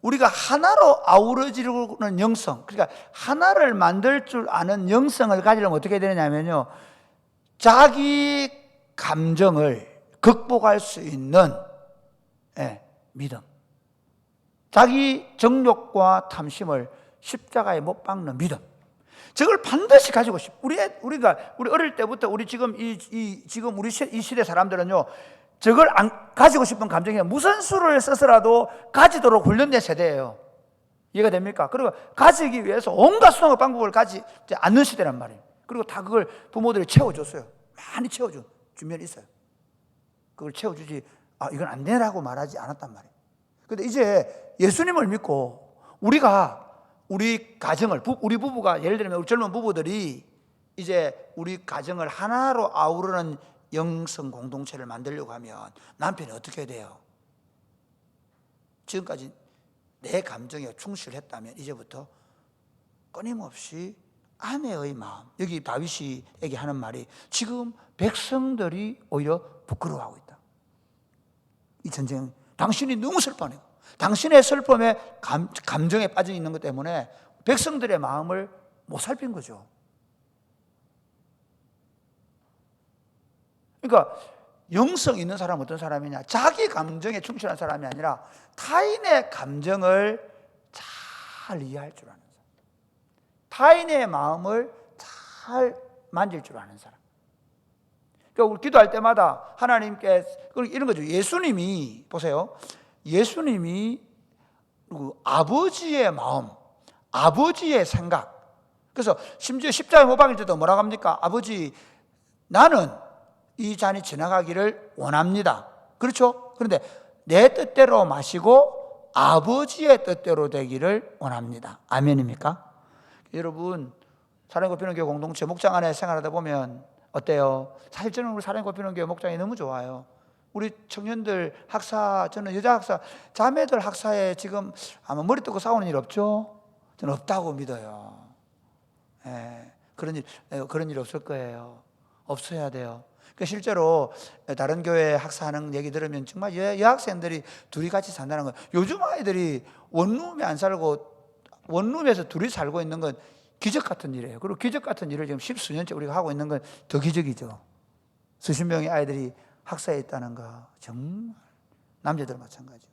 우리가 하나로 아우러지는 영성, 그러니까 하나를 만들 줄 아는 영성을 가지려면 어떻게 되느냐면요, 자기 감정을 극복할 수 있는 믿음, 자기 정욕과 탐심을 십자가에 못 박는 믿음, 저걸 반드시 가지고 우리가 어릴 때부터 우리 지금 지금 우리 이 시대 사람들은요, 저걸 안 가지고 싶은 감정이 무슨 수를 써서라도 가지도록 훈련된 세대예요. 이해가 됩니까? 그리고 가지기 위해서 온갖 수단의 방법을 가지 않는 시대란 말이에요. 그리고 다 그걸 부모들이 채워줬어요. 많이 채워준 면이 있어요. 그걸 채워주지 이건 안 되라고 말하지 않았단 말이에요. 그런데 이제 예수님을 믿고 우리 가정을, 우리 부부가 예를 들면 우리 젊은 부부들이 이제 우리 가정을 하나로 아우르는 영성 공동체를 만들려고 하면 남편이 어떻게 돼요? 지금까지 내 감정에 충실했다면 이제부터 끊임없이 아내의 마음, 여기 다윗이 얘기하는 말이 지금 백성들이 오히려 부끄러워하고 있다. 이 전쟁, 당신이 너무 슬퍼하네요. 당신의 슬픔에 감정에 빠져 있는 것 때문에 백성들의 마음을 못 살핀 거죠. 그러니까 영성 있는 사람은 어떤 사람이냐? 자기 감정에 충실한 사람이 아니라 타인의 감정을 잘 이해할 줄 아는 사람, 타인의 마음을 잘 만질 줄 아는 사람. 그러니까 우리 기도할 때마다 하나님께 이런 거죠. 예수님이 보세요. 예수님이 아버지의 마음, 아버지의 생각. 그래서 심지어 십자가에 못 박일 때도 뭐라고 합니까? 아버지, 나는 이 잔이 지나가기를 원합니다. 그렇죠? 그런데 내 뜻대로 마시고 아버지의 뜻대로 되기를 원합니다. 아멘입니까? 여러분, 사랑의 꽃피는 교회 공동체 목장 안에 생활하다 보면 어때요? 사실 저는 우리 사랑의 꽃피는 교회 목장이 너무 좋아요. 우리 청년들 학사, 저는 여자 학사, 자매들 학사에 지금 아마 머리 뜨고 싸우는 일 없죠? 저는 없다고 믿어요. 그런 일 없을 거예요. 없어야 돼요. 그러니까 실제로 다른 교회 학사하는 얘기 들으면 정말 여학생들이 둘이 같이 산다는 건, 요즘 아이들이 원룸에 안 살고 원룸에서 둘이 살고 있는 건 기적 같은 일이에요. 그리고 기적 같은 일을 지금 십수년째 우리가 하고 있는 건 더 기적이죠. 수십 명의 아이들이 학사에 있다는 거 정말 남자들 마찬가지.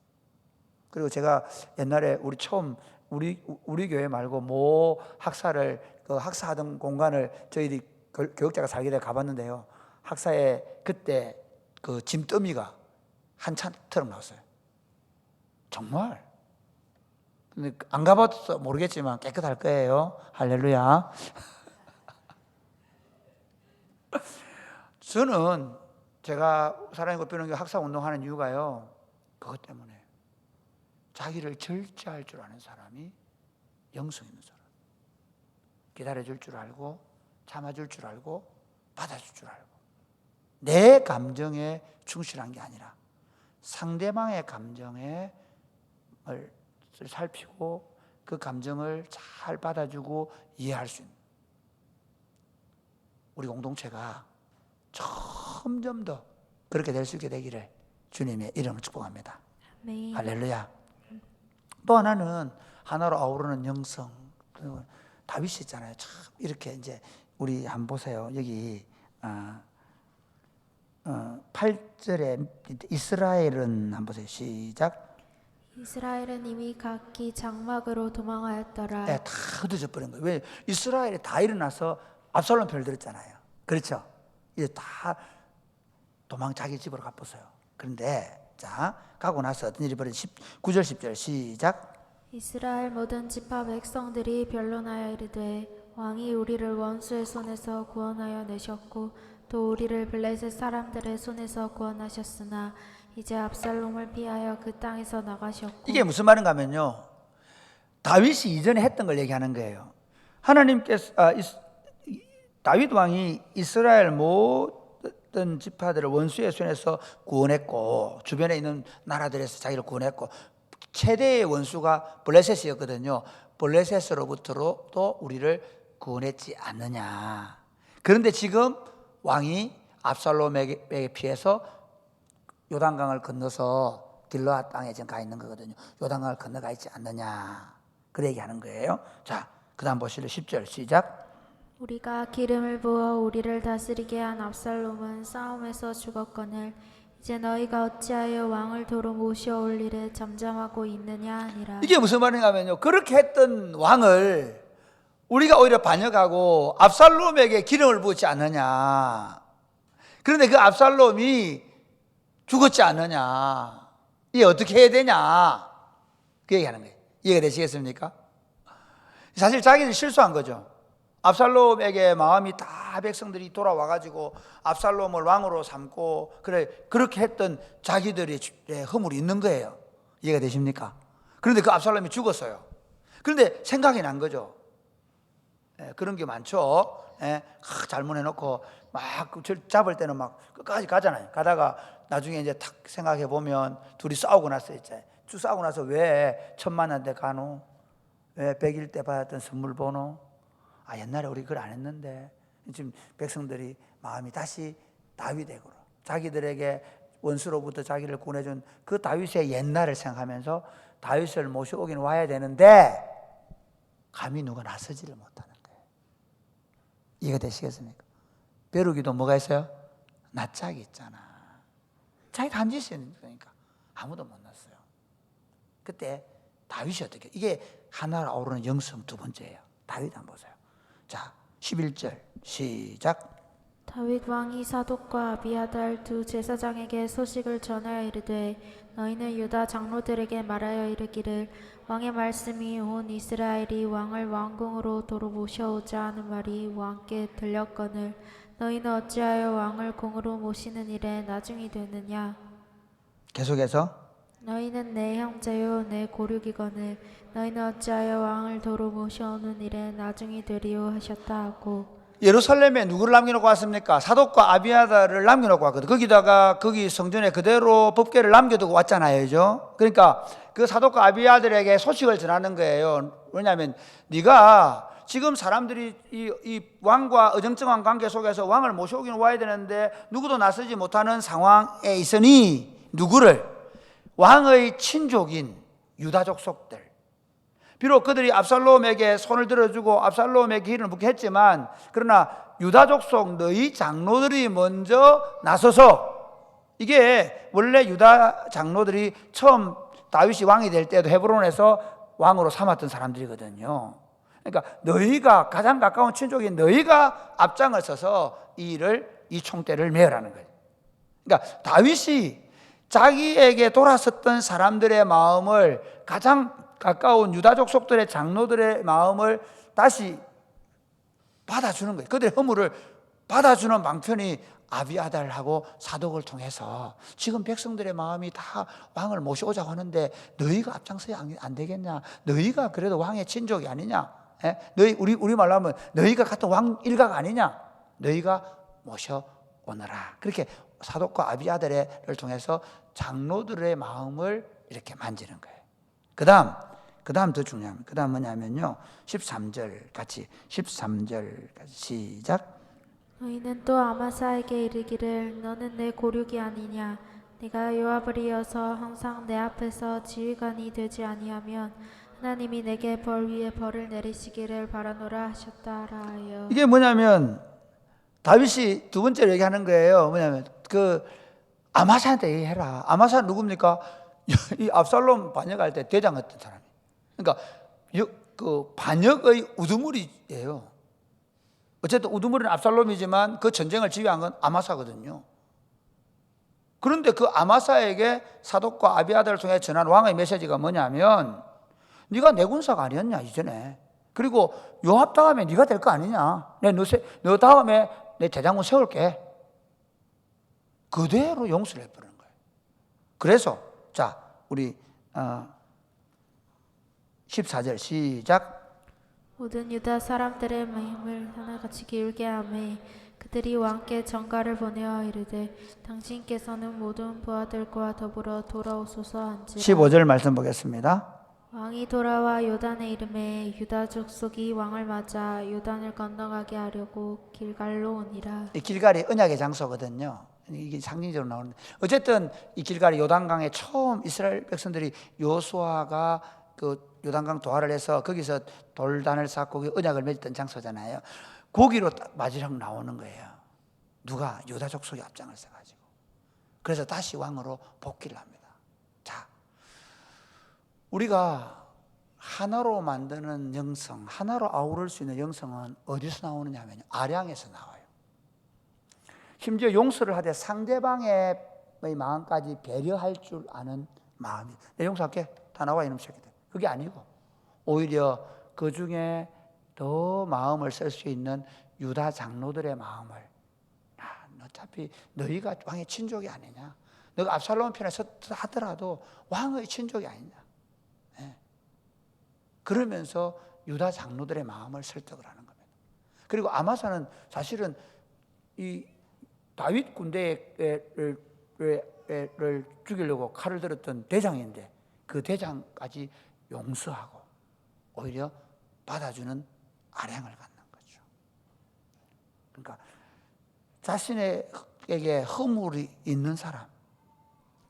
그리고 제가 옛날에 우리 교회 말고 모 학사를 그 학사하던 공간을 저희들이 교육자가 살게 돼 가봤는데요. 학사에 그때 그 짐더미가 한 차처럼 나왔어요. 정말. 근데 안 가봐서 모르겠지만 깨끗할 거예요. 할렐루야. 저는 제가 사랑의 꽃피는 학사 운동하는 이유가요, 그것 때문에 자기를 절제할 줄 아는 사람이 영성 있는 사람, 기다려줄 줄 알고 참아줄 줄 알고 받아줄 줄 알고, 내 감정에 충실한 게 아니라 상대방의 감정을 살피고 그 감정을 잘 받아주고 이해할 수 있는 우리 공동체가 점점 더 그렇게 될 수 있게 되기를 주님의 이름을 축복합니다. 아멘. 할렐루야. 또 하나는 하나로 아우르는 영성. 다윗이 있잖아요. 참 이렇게 이제 우리 한번 보세요. 여기 8절에 이스라엘은 한번 보세요. 시작. 이스라엘은 이미 각기 장막으로 도망하였더라. 네, 다 흩어져 버린 거예요. 왜? 이스라엘이 다 일어나서 압살롬 편을 들었잖아요. 그렇죠? 이제 다 자기 집으로 가보세요. 그런데 자, 가고 나서 어떤 일이 벌어진 9절 10절 시작. 이스라엘 모든 지파 백성들이 변론하여 이르되 왕이 우리를 원수의 손에서 구원하여 내셨고 또 우리를 블레셋 사람들의 손에서 구원하셨으나 이제 압살롬을 피하여 그 땅에서 나가셨고. 이게 무슨 말인가 하면요, 다윗이 이전에 했던 걸 얘기하는 거예요. 하나님께서 다윗 왕이 이스라엘 모든 지파들을 원수의 손에서 구원했고 주변에 있는 나라들에서 자기를 구원했고 최대의 원수가 블레셋이었거든요. 블레셋으로부터도 우리를 구원했지 않느냐. 그런데 지금 왕이 압살롬에게 피해서 요단강을 건너서 길르앗 땅에 지금 가 있는 거거든요. 요단강을 건너가 있지 않느냐. 그 얘기하는 거예요. 자, 그 다음 보실래요? 10절 시작. 우리가 기름을 부어 우리를 다스리게 한 압살롬은 싸움에서 죽었거늘 이제 너희가 어찌하여 왕을 도로 모셔올 일에 잠잠하고 있느냐 하니라. 이게 무슨 말인가 하면요, 그렇게 했던 왕을 우리가 오히려 반역하고 압살롬에게 기름을 부었지 않느냐. 그런데 그 압살롬이 죽었지 않느냐. 이게 어떻게 해야 되냐. 그 얘기하는 거예요. 이해가 되시겠습니까? 사실 자기들이 실수한 거죠. 압살롬에게 마음이 다 백성들이 돌아와가지고 압살롬을 왕으로 삼고 그렇게 했던 자기들의 허물이 있는 거예요. 이해가 되십니까? 그런데 그 압살롬이 죽었어요. 그런데 생각이 난 거죠. 그런 게 많죠. 잘못해놓고 막 잡을 때는 막 끝까지 가잖아요. 가다가 나중에 이제 탁 생각해 보면 둘이 싸우고 나서 이제 쭉 싸우고 나서 왜 천만한테 가노? 왜 100일 때 받았던 선물 번호? 옛날에 우리 그걸 안 했는데. 지금 백성들이 마음이 다시 다윗에게로, 자기들에게 원수로부터 자기를 구원해준 그 다윗의 옛날을 생각하면서 다윗을 모셔오긴 와야 되는데 감히 누가 나서지를 못하는 거예요. 이해가 되시겠습니까? 벼룩이도 뭐가 있어요? 낯짝이 있잖아. 자기가 한 짓이 있는 거니까 아무도 못 났어요. 그때 다윗이 어떻게, 이게 하나로 아우르는 영성 두 번째예요. 다윗 한번 보세요. 자, 11절 시작. 다윗 왕이 사독과 아비아달 두 제사장에게 소식을 전하여 이르되 너희는 유다 장로들에게 말하여 이르기를 왕의 말씀이 온 이스라엘이 왕을 왕궁으로 도로 모셔오자 하는 말이 왕께 들렸거늘 너희는 어찌하여 왕을 궁으로 모시는 일에 나중이 되느냐. 계속해서 너희는 내 형제요 내 고륙이거늘 너희는 어찌하여 왕을 도로 모셔오는 일에 나중이 되리요 하셨다 하고. 예루살렘에 누구를 남겨놓고 왔습니까? 사독과 아비아달을 남겨놓고 왔거든. 거기다가 거기 성전에 그대로 법궤를 남겨두고 왔잖아요, 그죠? 그러니까 그 사독과 아비아달에게 소식을 전하는 거예요. 왜냐하면 네가 지금 사람들이 이 왕과 어정쩡한 관계 속에서 왕을 모셔오기는 와야 되는데 누구도 나서지 못하는 상황에 있으니 누구를? 왕의 친족인 유다족 속들. 비록 그들이 압살롬에게 손을 들어주고 압살롬에게 길을 묻게 했지만 그러나 유다족 속 너희 장로들이 먼저 나서서, 이게 원래 유다 장로들이 처음 다윗이 왕이 될 때도 헤브론에서 왕으로 삼았던 사람들이거든요. 그러니까 너희가 가장 가까운 친족인 너희가 앞장을 서서 이 총대를 메으라는 거예요. 그러니까 다윗이 자기에게 돌아섰던 사람들의 마음을, 가장 가까운 유다족 속들의 장로들의 마음을 다시 받아주는 거예요. 그들의 허물을 받아주는 방편이 아비아달하고 사독을 통해서 지금 백성들의 마음이 다 왕을 모셔오자고 하는데 너희가 앞장서야 안 되겠냐? 너희가 그래도 왕의 친족이 아니냐? 너희 우리 말로 하면 너희가 같은 왕 일가가 아니냐? 너희가 모셔오너라. 그렇게 사독과 아비아달을 통해서 장로들의 마음을 이렇게 만지는 거예요. 그 다음 더 중요합니다. 그 다음 뭐냐면요, 13절 같이 13절 같이 시작. 너희는 또 아마사에게 이르기를 너는 내 고륙이 아니냐. 네가 요압을 이어서 항상 내 앞에서 지휘관이 되지 아니하면 하나님이 내게 벌 위에 벌을 내리시기를 바라노라 하셨다라 하여. 이게 뭐냐면 다윗이 두 번째로 얘기하는 거예요. 뭐냐면 그 아마사한테 얘기해라. 아마사는 누굽니까? 이 압살롬 반역할 때 대장했던 사람이. 그러니까 그 반역의 우두머리예요. 어쨌든 우두머리는 압살롬이지만 그 전쟁을 지휘한 건 아마사거든요. 그런데 그 아마사에게 사독과 아비아달을 통해 전한 왕의 메시지가 뭐냐면 네가 내 군사가 아니었냐 이전에. 그리고 요압 다음에 네가 될 거 아니냐. 너 다음에 내 대장군 세울게. 그대로 용서를 해버리는 거예요. 그래서 자 우리 14절 시작. 모든 유다 사람들의 마음을 하나같이 기울게 하매 그들이 왕께 전가를 보내어 이르되 당신께서는 모든 부하들과 더불어 돌아오소서 한지라. 15절 말씀 보겠습니다. 왕이 돌아와 요단에 이름에 유다 족속이 왕을 맞아 요단을 건너가게 하려고 길갈로 오니라. 이 길갈이 언약의 장소거든요. 이게 상징적으로 나오는데 어쨌든 이 길갈이 요단강에 처음 이스라엘 백성들이 여호수아가 그 요단강 도하를 해서 거기서 돌단을 쌓고 언약을 맺었던 장소잖아요. 거기로 마지막 나오는 거예요. 누가? 유다 족속이 앞장을 서가지고. 그래서 다시 왕으로 복귀를 합니다. 자, 우리가 하나로 만드는 영성, 하나로 아우를 수 있는 영성은 어디서 나오느냐 하면 아량에서 나와요. 심지어 용서를 하되 상대방의 마음까지 배려할 줄 아는 마음이. 내 용서할게. 다 나와 이놈 새끼들. 그게 아니고 오히려 그 중에 더 마음을 쓸 수 있는 유다 장로들의 마음을, 어차피 너희가 왕의 친족이 아니냐, 너가 압살롬 편에 하더라도 왕의 친족이 아니냐, 그러면서 유다 장로들의 마음을 설득을 하는 겁니다. 그리고 아마사는 사실은 이 다윗 군대를 죽이려고 칼을 들었던 대장인데 그 대장까지 용서하고 오히려 받아주는 아량을 갖는 거죠. 그러니까 자신에게 허물이 있는 사람,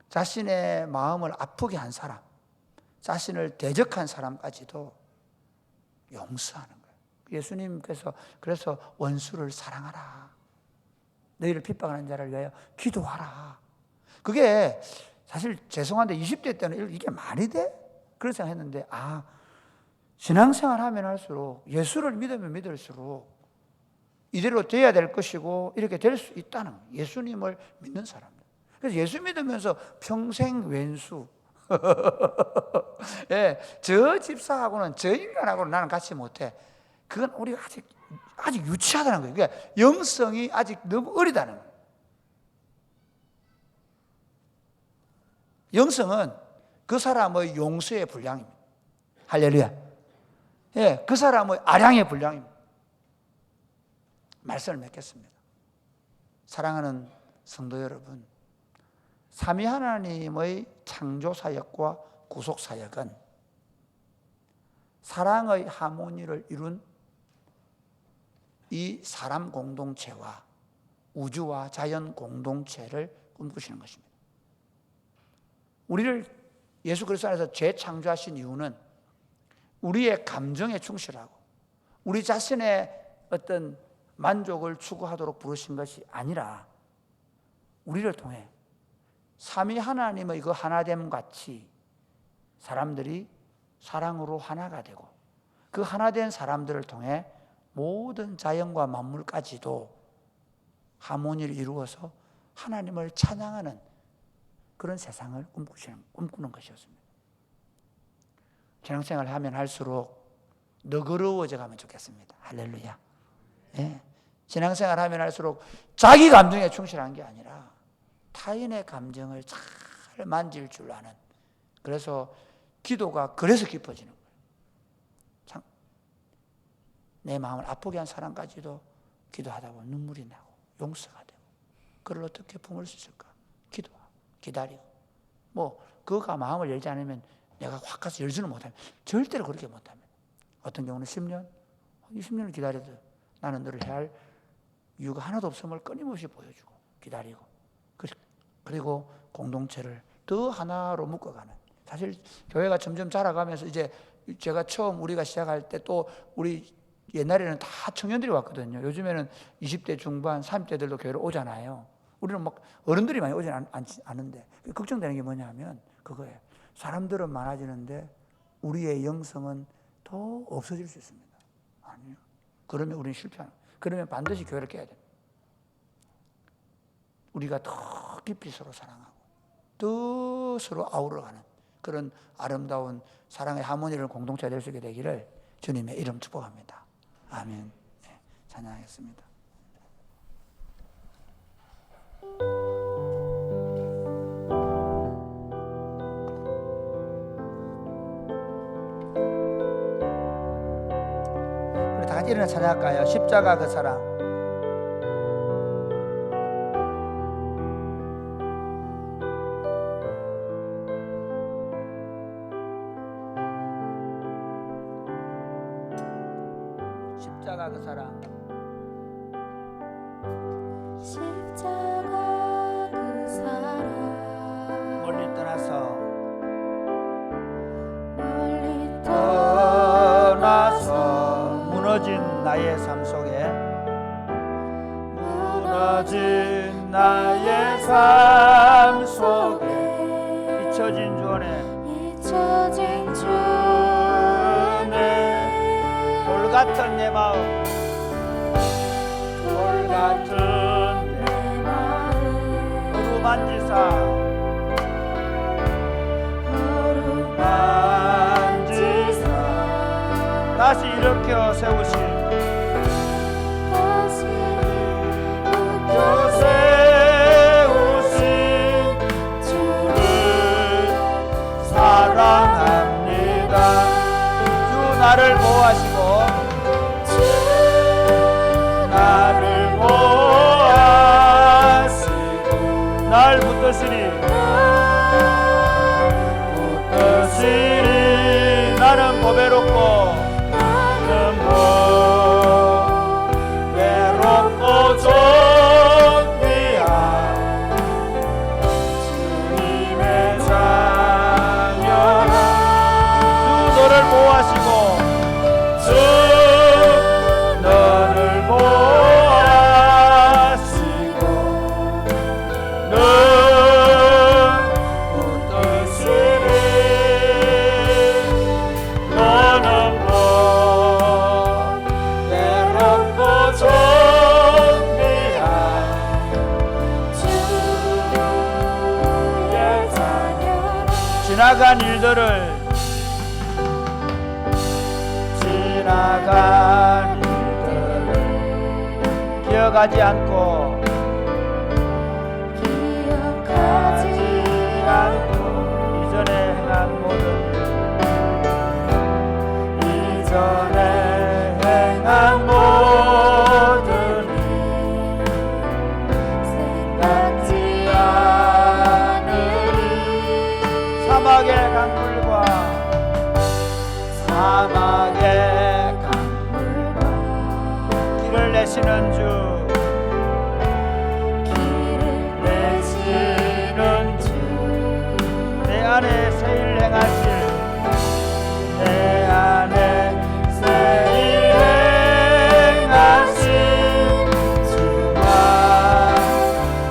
자신의 마음을 아프게 한 사람, 자신을 대적한 사람까지도 용서하는 거예요. 예수님께서 그래서 원수를 사랑하라, 너희를 핍박하는 자를 위하여 기도하라. 그게 사실 죄송한데 20대 때는 이게 말이 돼? 그런 생각했는데 신앙생활 하면 할수록 예수를 믿으면 믿을수록 이대로 돼야 될 것이고 이렇게 될 수 있다는 거예요. 예수님을 믿는 사람들. 그래서 예수 믿으면서 평생 왼수 예, 저 집사하고는 저 인간하고는 나는 같이 못해. 그건 우리가 아직 유치하다는 거예요. 그러니까 영성이 아직 너무 어리다는 거예요. 영성은 그 사람의 용서의 분량입니다. 할렐루야. 예, 그 사람의 아량의 분량입니다. 말씀을 맺겠습니다. 사랑하는 성도 여러분, 삼위 하나님의 창조 사역과 구속 사역은 사랑의 하모니를 이룬 이 사람 공동체와 우주와 자연 공동체를 꿈꾸시는 것입니다. 우리를 예수 그리스도 안에서 재창조하신 이유는 우리의 감정에 충실하고 우리 자신의 어떤 만족을 추구하도록 부르신 것이 아니라 우리를 통해 삼위 하나님의 그 하나됨 같이 사람들이 사랑으로 하나가 되고 그 하나된 사람들을 통해 모든 자연과 만물까지도 하모니를 이루어서 하나님을 찬양하는 그런 세상을 꿈꾸는 것이었습니다. 신앙생활을 하면 할수록 너그러워져 가면 좋겠습니다. 할렐루야. 예. 신앙생활을 하면 할수록 자기 감정에 충실한 게 아니라 타인의 감정을 잘 만질 줄 아는, 그래서 기도가 그래서 깊어지는 거예요. 참, 내 마음을 아프게 한 사람까지도 기도하다 보면 눈물이 나고 용서가 되고, 그를 어떻게 품을 수 있을까? 기도하고 기다리고, 그가 마음을 열지 않으면 내가 확 가서 열지는 못하면, 절대로 그렇게 못하면, 어떤 경우는 10년, 20년을 기다려도 나는 너를 해할 이유가 하나도 없음을 끊임없이 보여주고 기다리고, 그리고 공동체를 더 하나로 묶어가는. 사실 교회가 점점 자라가면서 이제 제가 처음 우리가 시작할 때 또 우리 옛날에는 다 청년들이 왔거든요. 요즘에는 20대 중반, 30대들도 교회로 오잖아요. 우리는 막 어른들이 많이 오지 않는데 걱정되는 게 뭐냐면 그거예요. 사람들은 많아지는데 우리의 영성은 더 없어질 수 있습니다. 아니요. 그러면 우리는 실패하는 거예요. 그러면 반드시 교회를 깨야 됩니다. 우리가 더 깊이 서로 사랑하고 더 서로 아우러가는 그런 아름다운 사랑의 하모니를 공동체가 될 수 있게 되기를 주님의 이름 축복합니다. 아멘. 네, 찬양하겠습니다. 우리 다 같이 일어나 찬양할까요? 십자가 그 사랑. 십자가 그 사랑. 십자가 그 사랑. 멀리 떠나서 무너진 나의 삶 속에, 무너진 나의 삶 속에 잊혀진 주 안에 돌 같은 내 마음, 돌 같은 내 마음 어루만지사 다시 일으켜 세우신 주를 사랑합니다. 주 나를 보호하시고 웃으리 나는 보배롭고 존귀한 주님의 자녀라. 주 너를 보호하시고 주 너를 보호하시고 늘 웃으시리 너는 보배롭고 존귀한 주의 자녀라. 지나간 일들을 기억하지 않고 이전에 행한 모든 일 생각지 않으리. 사막의 강물과 길을 내시는 주 내 안에 새일 행하실 내 안에 새일 행하실 주만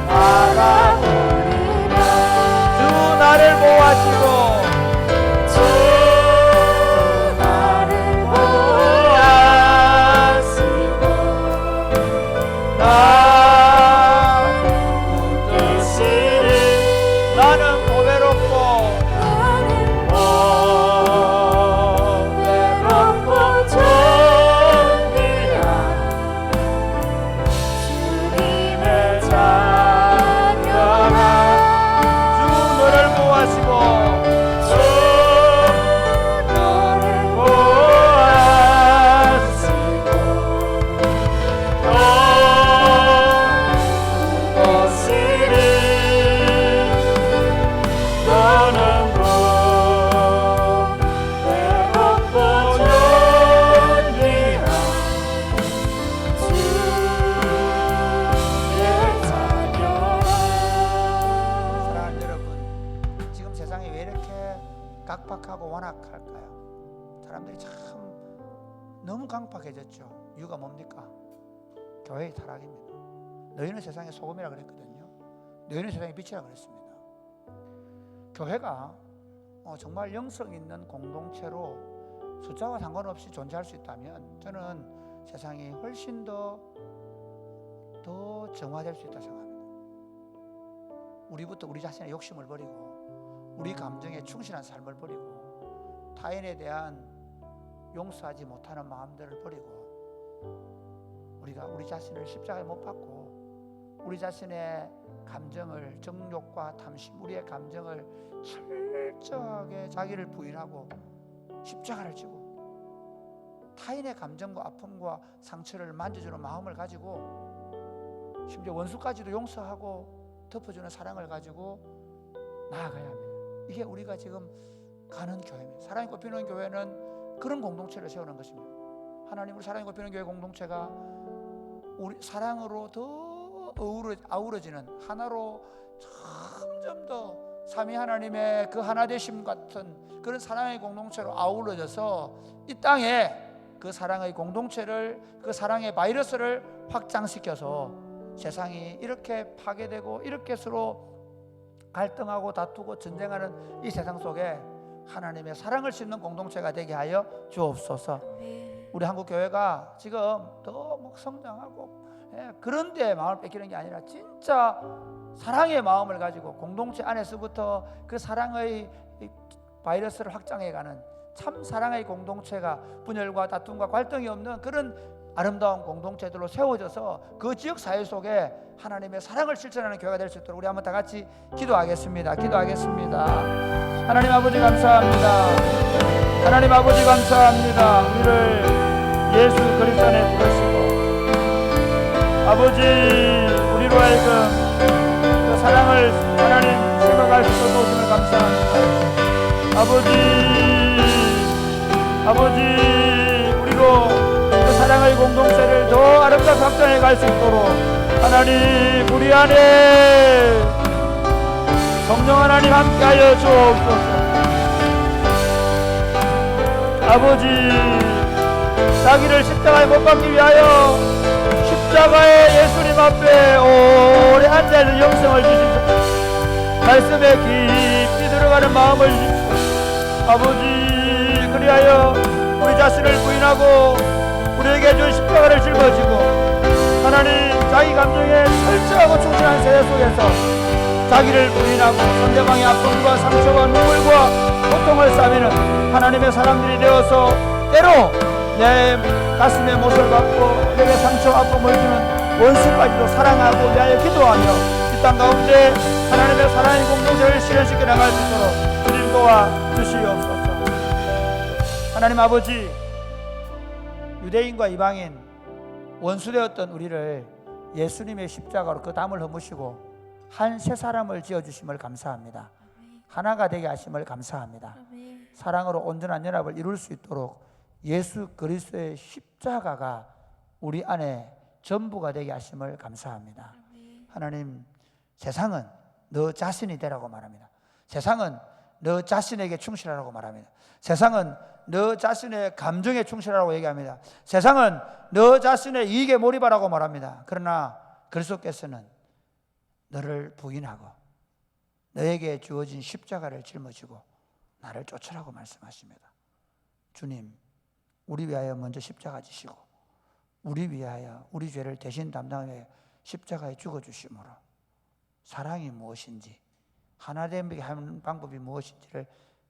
알아보리라. 주 나를 보호하시고 주 나를 보호하시고 나 웃으시리 나는 보배롭고 존귀한 주님의 자녀라. 주 너를 보호하시고 주 너를 보호하시고 또 웃으시리 너는 보배롭고 존귀한 주의 자녀라. 사랑하는 여러분, 지금 세상이 왜 이렇게 각박하고 완악할까요? 사람들이 참 너무 강팍해졌죠. 이유가 뭡니까? 교회의 타락입니다. 너희는 세상의 소금이라 그랬거든요. 너희는 세상의 빛이라 그랬습니다. 교회가 정말 영성 있는 공동체로 숫자와 상관없이 존재할 수 있다면 저는 세상이 훨씬 더 정화될 수 있다고 생각합니다. 우리부터 우리 자신의 욕심을 버리고 우리 감정에 충실한 삶을 버리고 타인에 대한 용서하지 못하는 마음들을 버리고 우리가 우리 자신을 십자가에 못 박고 우리 자신의 감정을 정욕과 탐심 우리의 감정을 철저하게 자기를 부인하고 십자가를 지고 타인의 감정과 아픔과 상처를 만져주는 마음을 가지고 심지어 원수까지도 용서하고 덮어주는 사랑을 가지고 나아가야 합니다. 이게 우리가 지금 가는 교회입니다. 사랑이 꼽히는 교회는 그런 공동체를 세우는 것입니다. 하나님을 사랑이 꼽히는 교회 공동체가 우리 사랑으로 더 아우러지는 하나로 점점 더 삼위 하나님의 그 하나 되심 같은 그런 사랑의 공동체로 아우러져서 이 땅에 그 사랑의 공동체를 그 사랑의 바이러스를 확장시켜서 세상이 이렇게 파괴되고 이렇게 서로 갈등하고 다투고 전쟁하는 이 세상 속에 하나님의 사랑을 싣는 공동체가 되게 하여 주옵소서. 우리 한국 교회가 지금 더 막 성장하고 그런 데 마음을 뺏기는 게 아니라 진짜 사랑의 마음을 가지고 공동체 안에서부터 그 사랑의 바이러스를 확장해가는 참 사랑의 공동체가 분열과 다툼과 갈등이 없는 그런 아름다운 공동체들로 세워져서 그 지역 사회 속에 하나님의 사랑을 실천하는 교회가 될 수 있도록 우리 한번 다 같이 기도하겠습니다. 하나님 아버지 감사합니다. 하나님 아버지 감사합니다. 우리를 예수 그리스도 안에 부르시고 아버지 우리로 하여금 그 사랑을 하나님 생각할 수 있도록 도우심을 감사합니다. 아버지 우리로 그 사랑의 공동체를 더 아름답게 확장해 갈 수 있도록 하나님 우리 안에 성령 하나님 함께하여 주옵소서. 아버지 자기를 십자가에 못 박기 위하여 십자가의 예수님 앞에 오래 앉아있는 영성을 주시고 말씀에 깊이 들어가는 마음을 주시고 아버지 그리하여 우리 자신을 부인하고 우리에게 준 십자가를 짊어지고 하나님 자기 감정에 철저하고 충실한 세대 속에서 자기를 부인하고 상대방의 아픔과 상처와 눈물과 고통을 싸매는 하나님의 사람들이 되어서 때로 내 가슴에 못을 받고 내게 상처 아픔을 주는 원수까지도 사랑하고 위하여 기도하며 이 땅 가운데 하나님의 사랑의 공동체를 실현시켜 나갈 수 있도록 주님 도와 주시옵소서. 하나님 아버지 유대인과 이방인 원수되었던 우리를 예수님의 십자가로 그 담을 허무시고 한 세 사람을 지어주심을 감사합니다. 하나가 되게 하심을 감사합니다. 사랑으로 온전한 연합을 이룰 수 있도록 예수 그리스도의 십자가가 우리 안에 전부가 되게 하심을 감사합니다. 하나님 세상은 너 자신이 되라고 말합니다. 세상은 너 자신에게 충실하라고 말합니다. 세상은 너 자신의 감정에 충실하라고 얘기합니다. 세상은 너 자신의 이익에 몰입하라고 말합니다. 그러나 그리스도께서는 너를 부인하고 너에게 주어진 십자가를 짊어지고 나를 쫓으라고 말씀하십니다. 주님 우리 위하여 먼저 십자가 지시고 우리 위하여 우리 죄를 대신 담당해 십자가에 죽어주심으로 사랑이 무엇인지 하나됨에게 하는 방법이 무엇인지를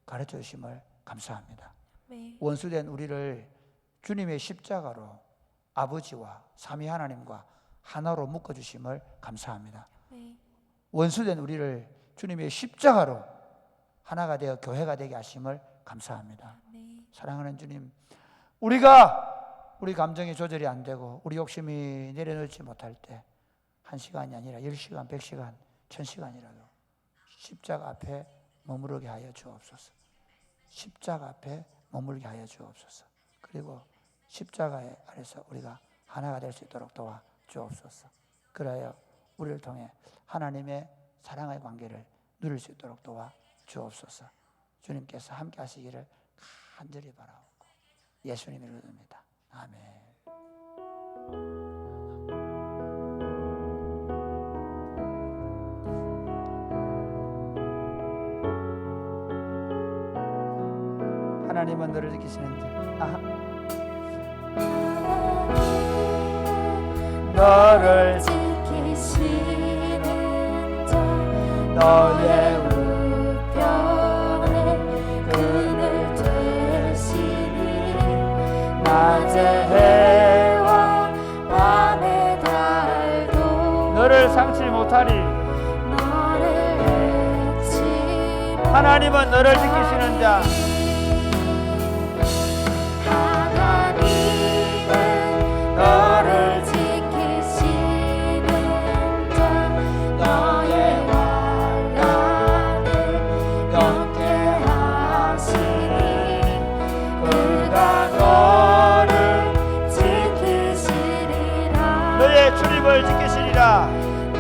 가르쳐 주심을 감사합니다. 원수된 우리를 주님의 십자가로 아버지와 삼위 하나님과 하나로 묶어주심을 감사합니다. 원수된 우리를 주님의 십자가로 하나가 되어 교회가 되게 하심을 감사합니다. 사랑하는 주님 우리가 우리 감정이 조절이 안 되고 우리 욕심이 내려놓지 못할 때 1시간이 아니라 10시간, 100시간, 1000시간이라도 십자가 앞에 머무르게 하여 주옵소서. 십자가 앞에 머물게 하여 주옵소서. 그리고 십자가 아래서 우리가 하나가 될 수 있도록 도와 주옵소서. 그래야 우리를 통해 하나님의 사랑의 관계를 누릴 수 있도록 도와 주옵소서. 주님께서 함께 하시기를 간절히 바라옵고 예수님의 이름입니다. 아멘. 하나님은 너를 지키시는지 너를 지키시는 자 너의 우편에 그늘 되시니 낮의 해와 밤의 달도 너를 상치 못하리. 너를 해치 하나님은 너를 지키시는 자 하나님은 너를 지키시는 자 너의 환난을 영케 하시니 그가 너를 지키시리라 너의 출입을 지키시리라.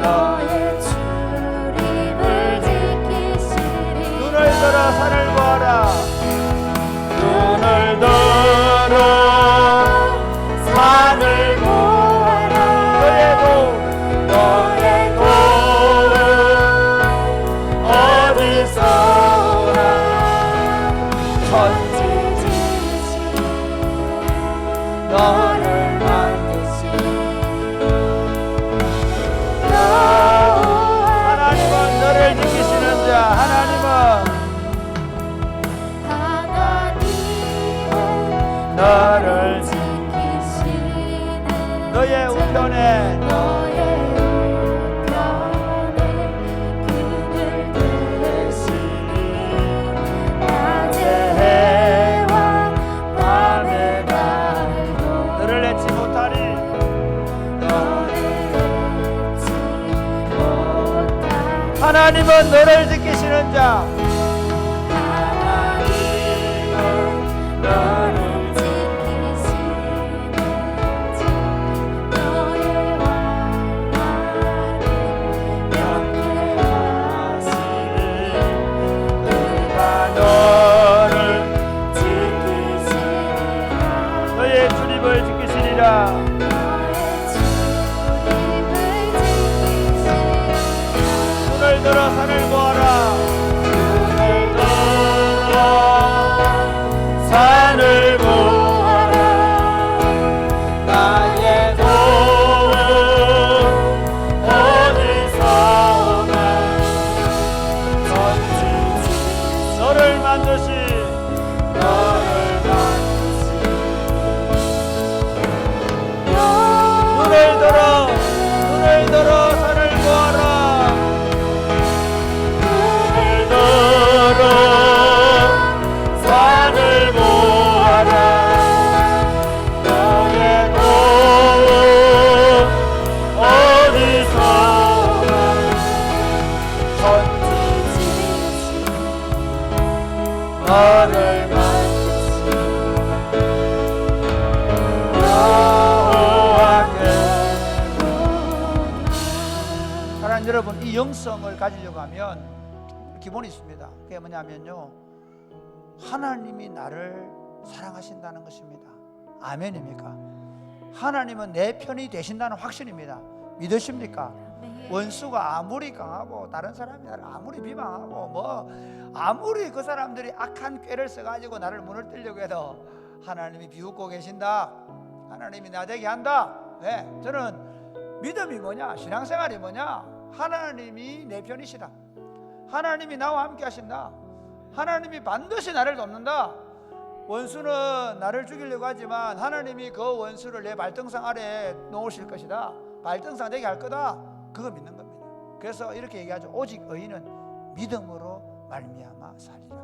너의 출입을 지키시리라 눈을 들어 산을 보아라. 눈을 들어 산을 보아라. 너의 도움 어디서 오나. 천지 지으신 너를 만드신 하나님은 너를 지키시는 자. 하나님은 너를 지키시는 너의 우편에 너의 우편에 그늘 되시니 낮의 해와 밤의 달도 너를 내치 못하리. 너를 잊지 못하리 하나님은 너를 지키시는 자. 하나님은 너를 지키시는 자 너의 왕나를 명쾌하시니 그가 너를 지키시리라 너의 주님을 지키시리라. 너의 주님을 지키시리라 눈을 들어 산을 보아라. 눈을 들어 산을 보아라 나의 도움 어디서 오나 전지지 너를 만드신 너를 만드신 눈을 들어 산을 보아라. 눈을 들어 산을 보아라 너의 도움 어디서 오나 전지지신 너를 만드신 여호와께로다 사랑하는 여러분, 이 영성을 가지려고 하면 기본이 있습니다. 그게 뭐냐면요, 하나님이 나를 사랑하신다는 것입니다. 아멘입니까? 하나님은 내 편이 되신다는 확신입니다. 믿으십니까? 원수가 아무리 강하고 다른 사람이 나를 아무리 비방하고 뭐 아무리 그 사람들이 악한 꾀를 써가지고 나를 무너뜨리려고 해도 하나님이 비웃고 계신다. 하나님이 나되게 한다. 네, 저는 믿음이 뭐냐, 신앙생활이 뭐냐, 하나님이 내 편이시다. 하나님이 나와 함께 하신다. 하나님이 반드시 나를 돕는다. 원수는 나를 죽이려고 하지만 하나님이 그 원수를 내 발등상 아래에 놓으실 것이다. 발등상 되게 할 거다. 그거 믿는 겁니다. 그래서 이렇게 얘기하죠. 오직 의인은 믿음으로 말미암아 살리라.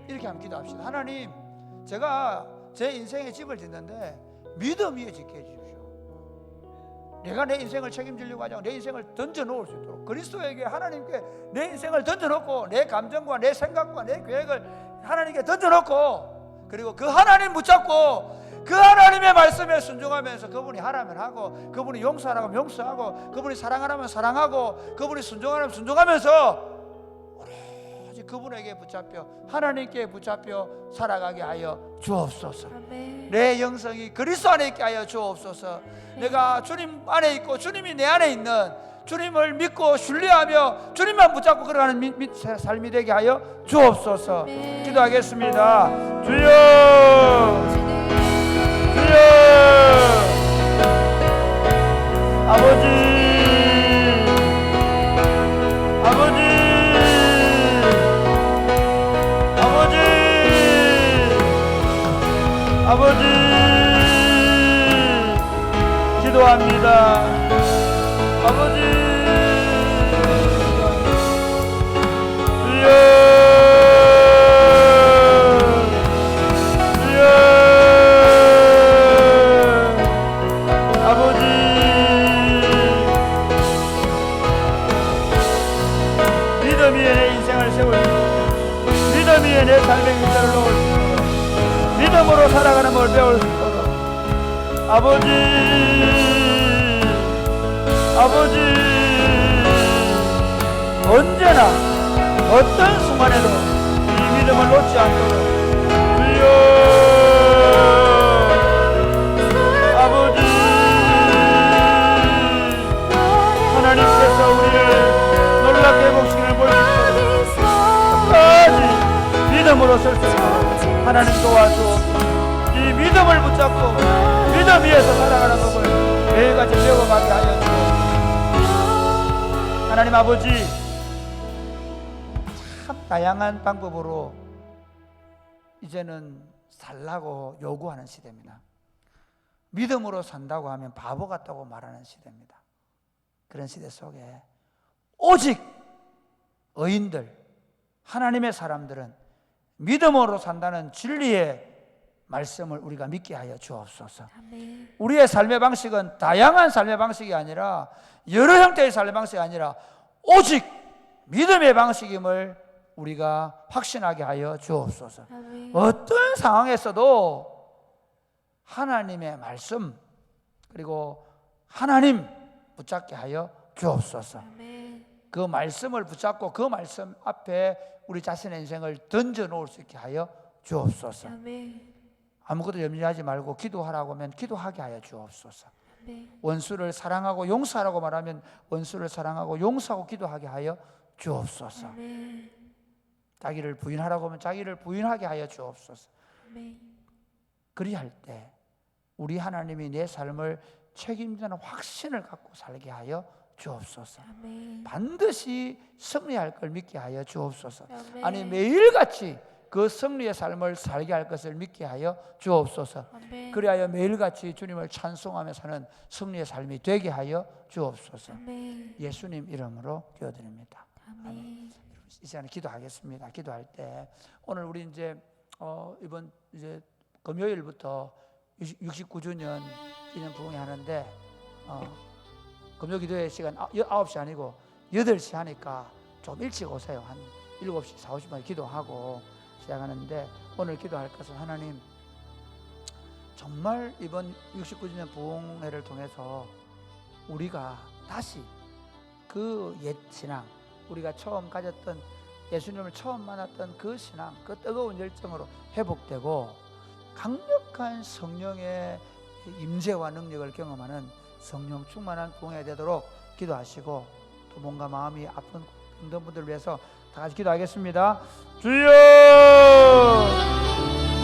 이렇게 한번 기도합시다. 하나님, 제가 제 인생의 집을 짓는데 믿음 위에 짓게 해주십시오. 내가 내 인생을 책임지려고 하지 않고 내 인생을 던져놓을 수 있도록, 그리스도에게, 하나님께 내 인생을 던져놓고 내 감정과 내 생각과 내 계획을 하나님께 던져놓고, 그리고 그 하나님 붙잡고 그 하나님의 말씀에 순종하면서 그분이 하라면 하고, 그분이 용서하라면 용서하고, 그분이 사랑하라면 사랑하고, 그분이 순종하라면 순종하면서 오로지 그분에게 붙잡혀 하나님께 붙잡혀 살아가게 하여 주옵소서. 아멘. 내 영성이 그리스도 안에 있게 하여 주옵소서. 내가 주님 안에 있고 주님이 내 안에 있는, 주님을 믿고 신뢰하며 주님만 붙잡고 걸어가는 삶이 되게 하여 주옵소서. 아멘. 기도하겠습니다. 주여, 주여, 아버지, 아버지, 아버지, 아버지, 기도합니다. 아버지, 주여, 주여, 아버지, 믿음 위에 내 인생을 세울 수 있도록, 믿음 위에 내 삶의 일자를 놓을 수 있도록, 믿음으로 살아가는 걸 배울 수 있도록, 아버지, 아버지, 언제나 어떤 순간에도 이 믿음을 놓지 않도록 주여, 아버지, 하나님께서 우리를 놀랍게 회복시키는 볼 수 있도록 끝까지 믿음으로 설 수 있도록 하나님 도와주옵소서. 이 믿음을 붙잡고 믿음 위에서 살아가는 법을 매일같이 배워가게 하여 주옵소서. 하나님 아버지, 참 다양한 방법으로 이제는 살라고 요구하는 시대입니다. 믿음으로 산다고 하면 바보 같다고 말하는 시대입니다. 그런 시대 속에 오직 의인들, 하나님의 사람들은 믿음으로 산다는 진리의 말씀을 우리가 믿게 하여 주옵소서. 아멘. 우리의 삶의 방식은 다양한 삶의 방식이 아니라, 여러 형태의 삶의 방식이 아니라 오직 믿음의 방식임을 우리가 확신하게 하여 주옵소서. 아멘. 어떤 상황에서도 하나님의 말씀 그리고 하나님 붙잡게 하여 주옵소서. 아멘. 그 말씀을 붙잡고 그 말씀 앞에 우리 자신의 인생을 던져 놓을 수 있게 하여 주옵소서. 아멘. 아무것도 염려하지 말고 기도하라고 하면 기도하게 하여 주옵소서. 아멘. 원수를 사랑하고 용서하라고 말하면 원수를 사랑하고 용서하고 기도하게 하여 주옵소서. 아멘. 자기를 부인하라고 하면 자기를 부인하게 하여 주옵소서. 아멘. 그리할 때 우리 하나님이 내 삶을 책임지는 확신을 갖고 살게 하여 주옵소서. 아멘. 반드시 승리할 걸 믿게 하여 주옵소서. 아멘. 아니 매일같이 그 승리의 삶을 살게 할 것을 믿게 하여 주옵소서. 아멘. 그리하여 매일같이 주님을 찬송하며 사는 승리의 삶이 되게 하여 주옵소서. 아멘. 예수님 이름으로 기도드립니다. 아멘. 이 시간에 기도하겠습니다. 기도할 때 오늘 우리 이제 이번 이제 금요일부터 69주년 기념 부흥회 하는데 금요 기도회 시간 9시 아니고 8시 하니까 좀 일찍 오세요. 한 7시 40분에 기도하고 시작하는데 오늘 기도할 것은 하나님 정말 이번 69주년 부흥회를 통해서 우리가 다시 그 옛 신앙 우리가 처음 가졌던 예수님을 처음 만났던 그 신앙 그 뜨거운 열정으로 회복되고 강력한 성령의 임재와 능력을 경험하는 성령 충만한 부흥회 되도록 기도하시고 또 뭔가 마음이 아픈 힘든 분들을 위해서 다 같이 기도하겠습니다. 주여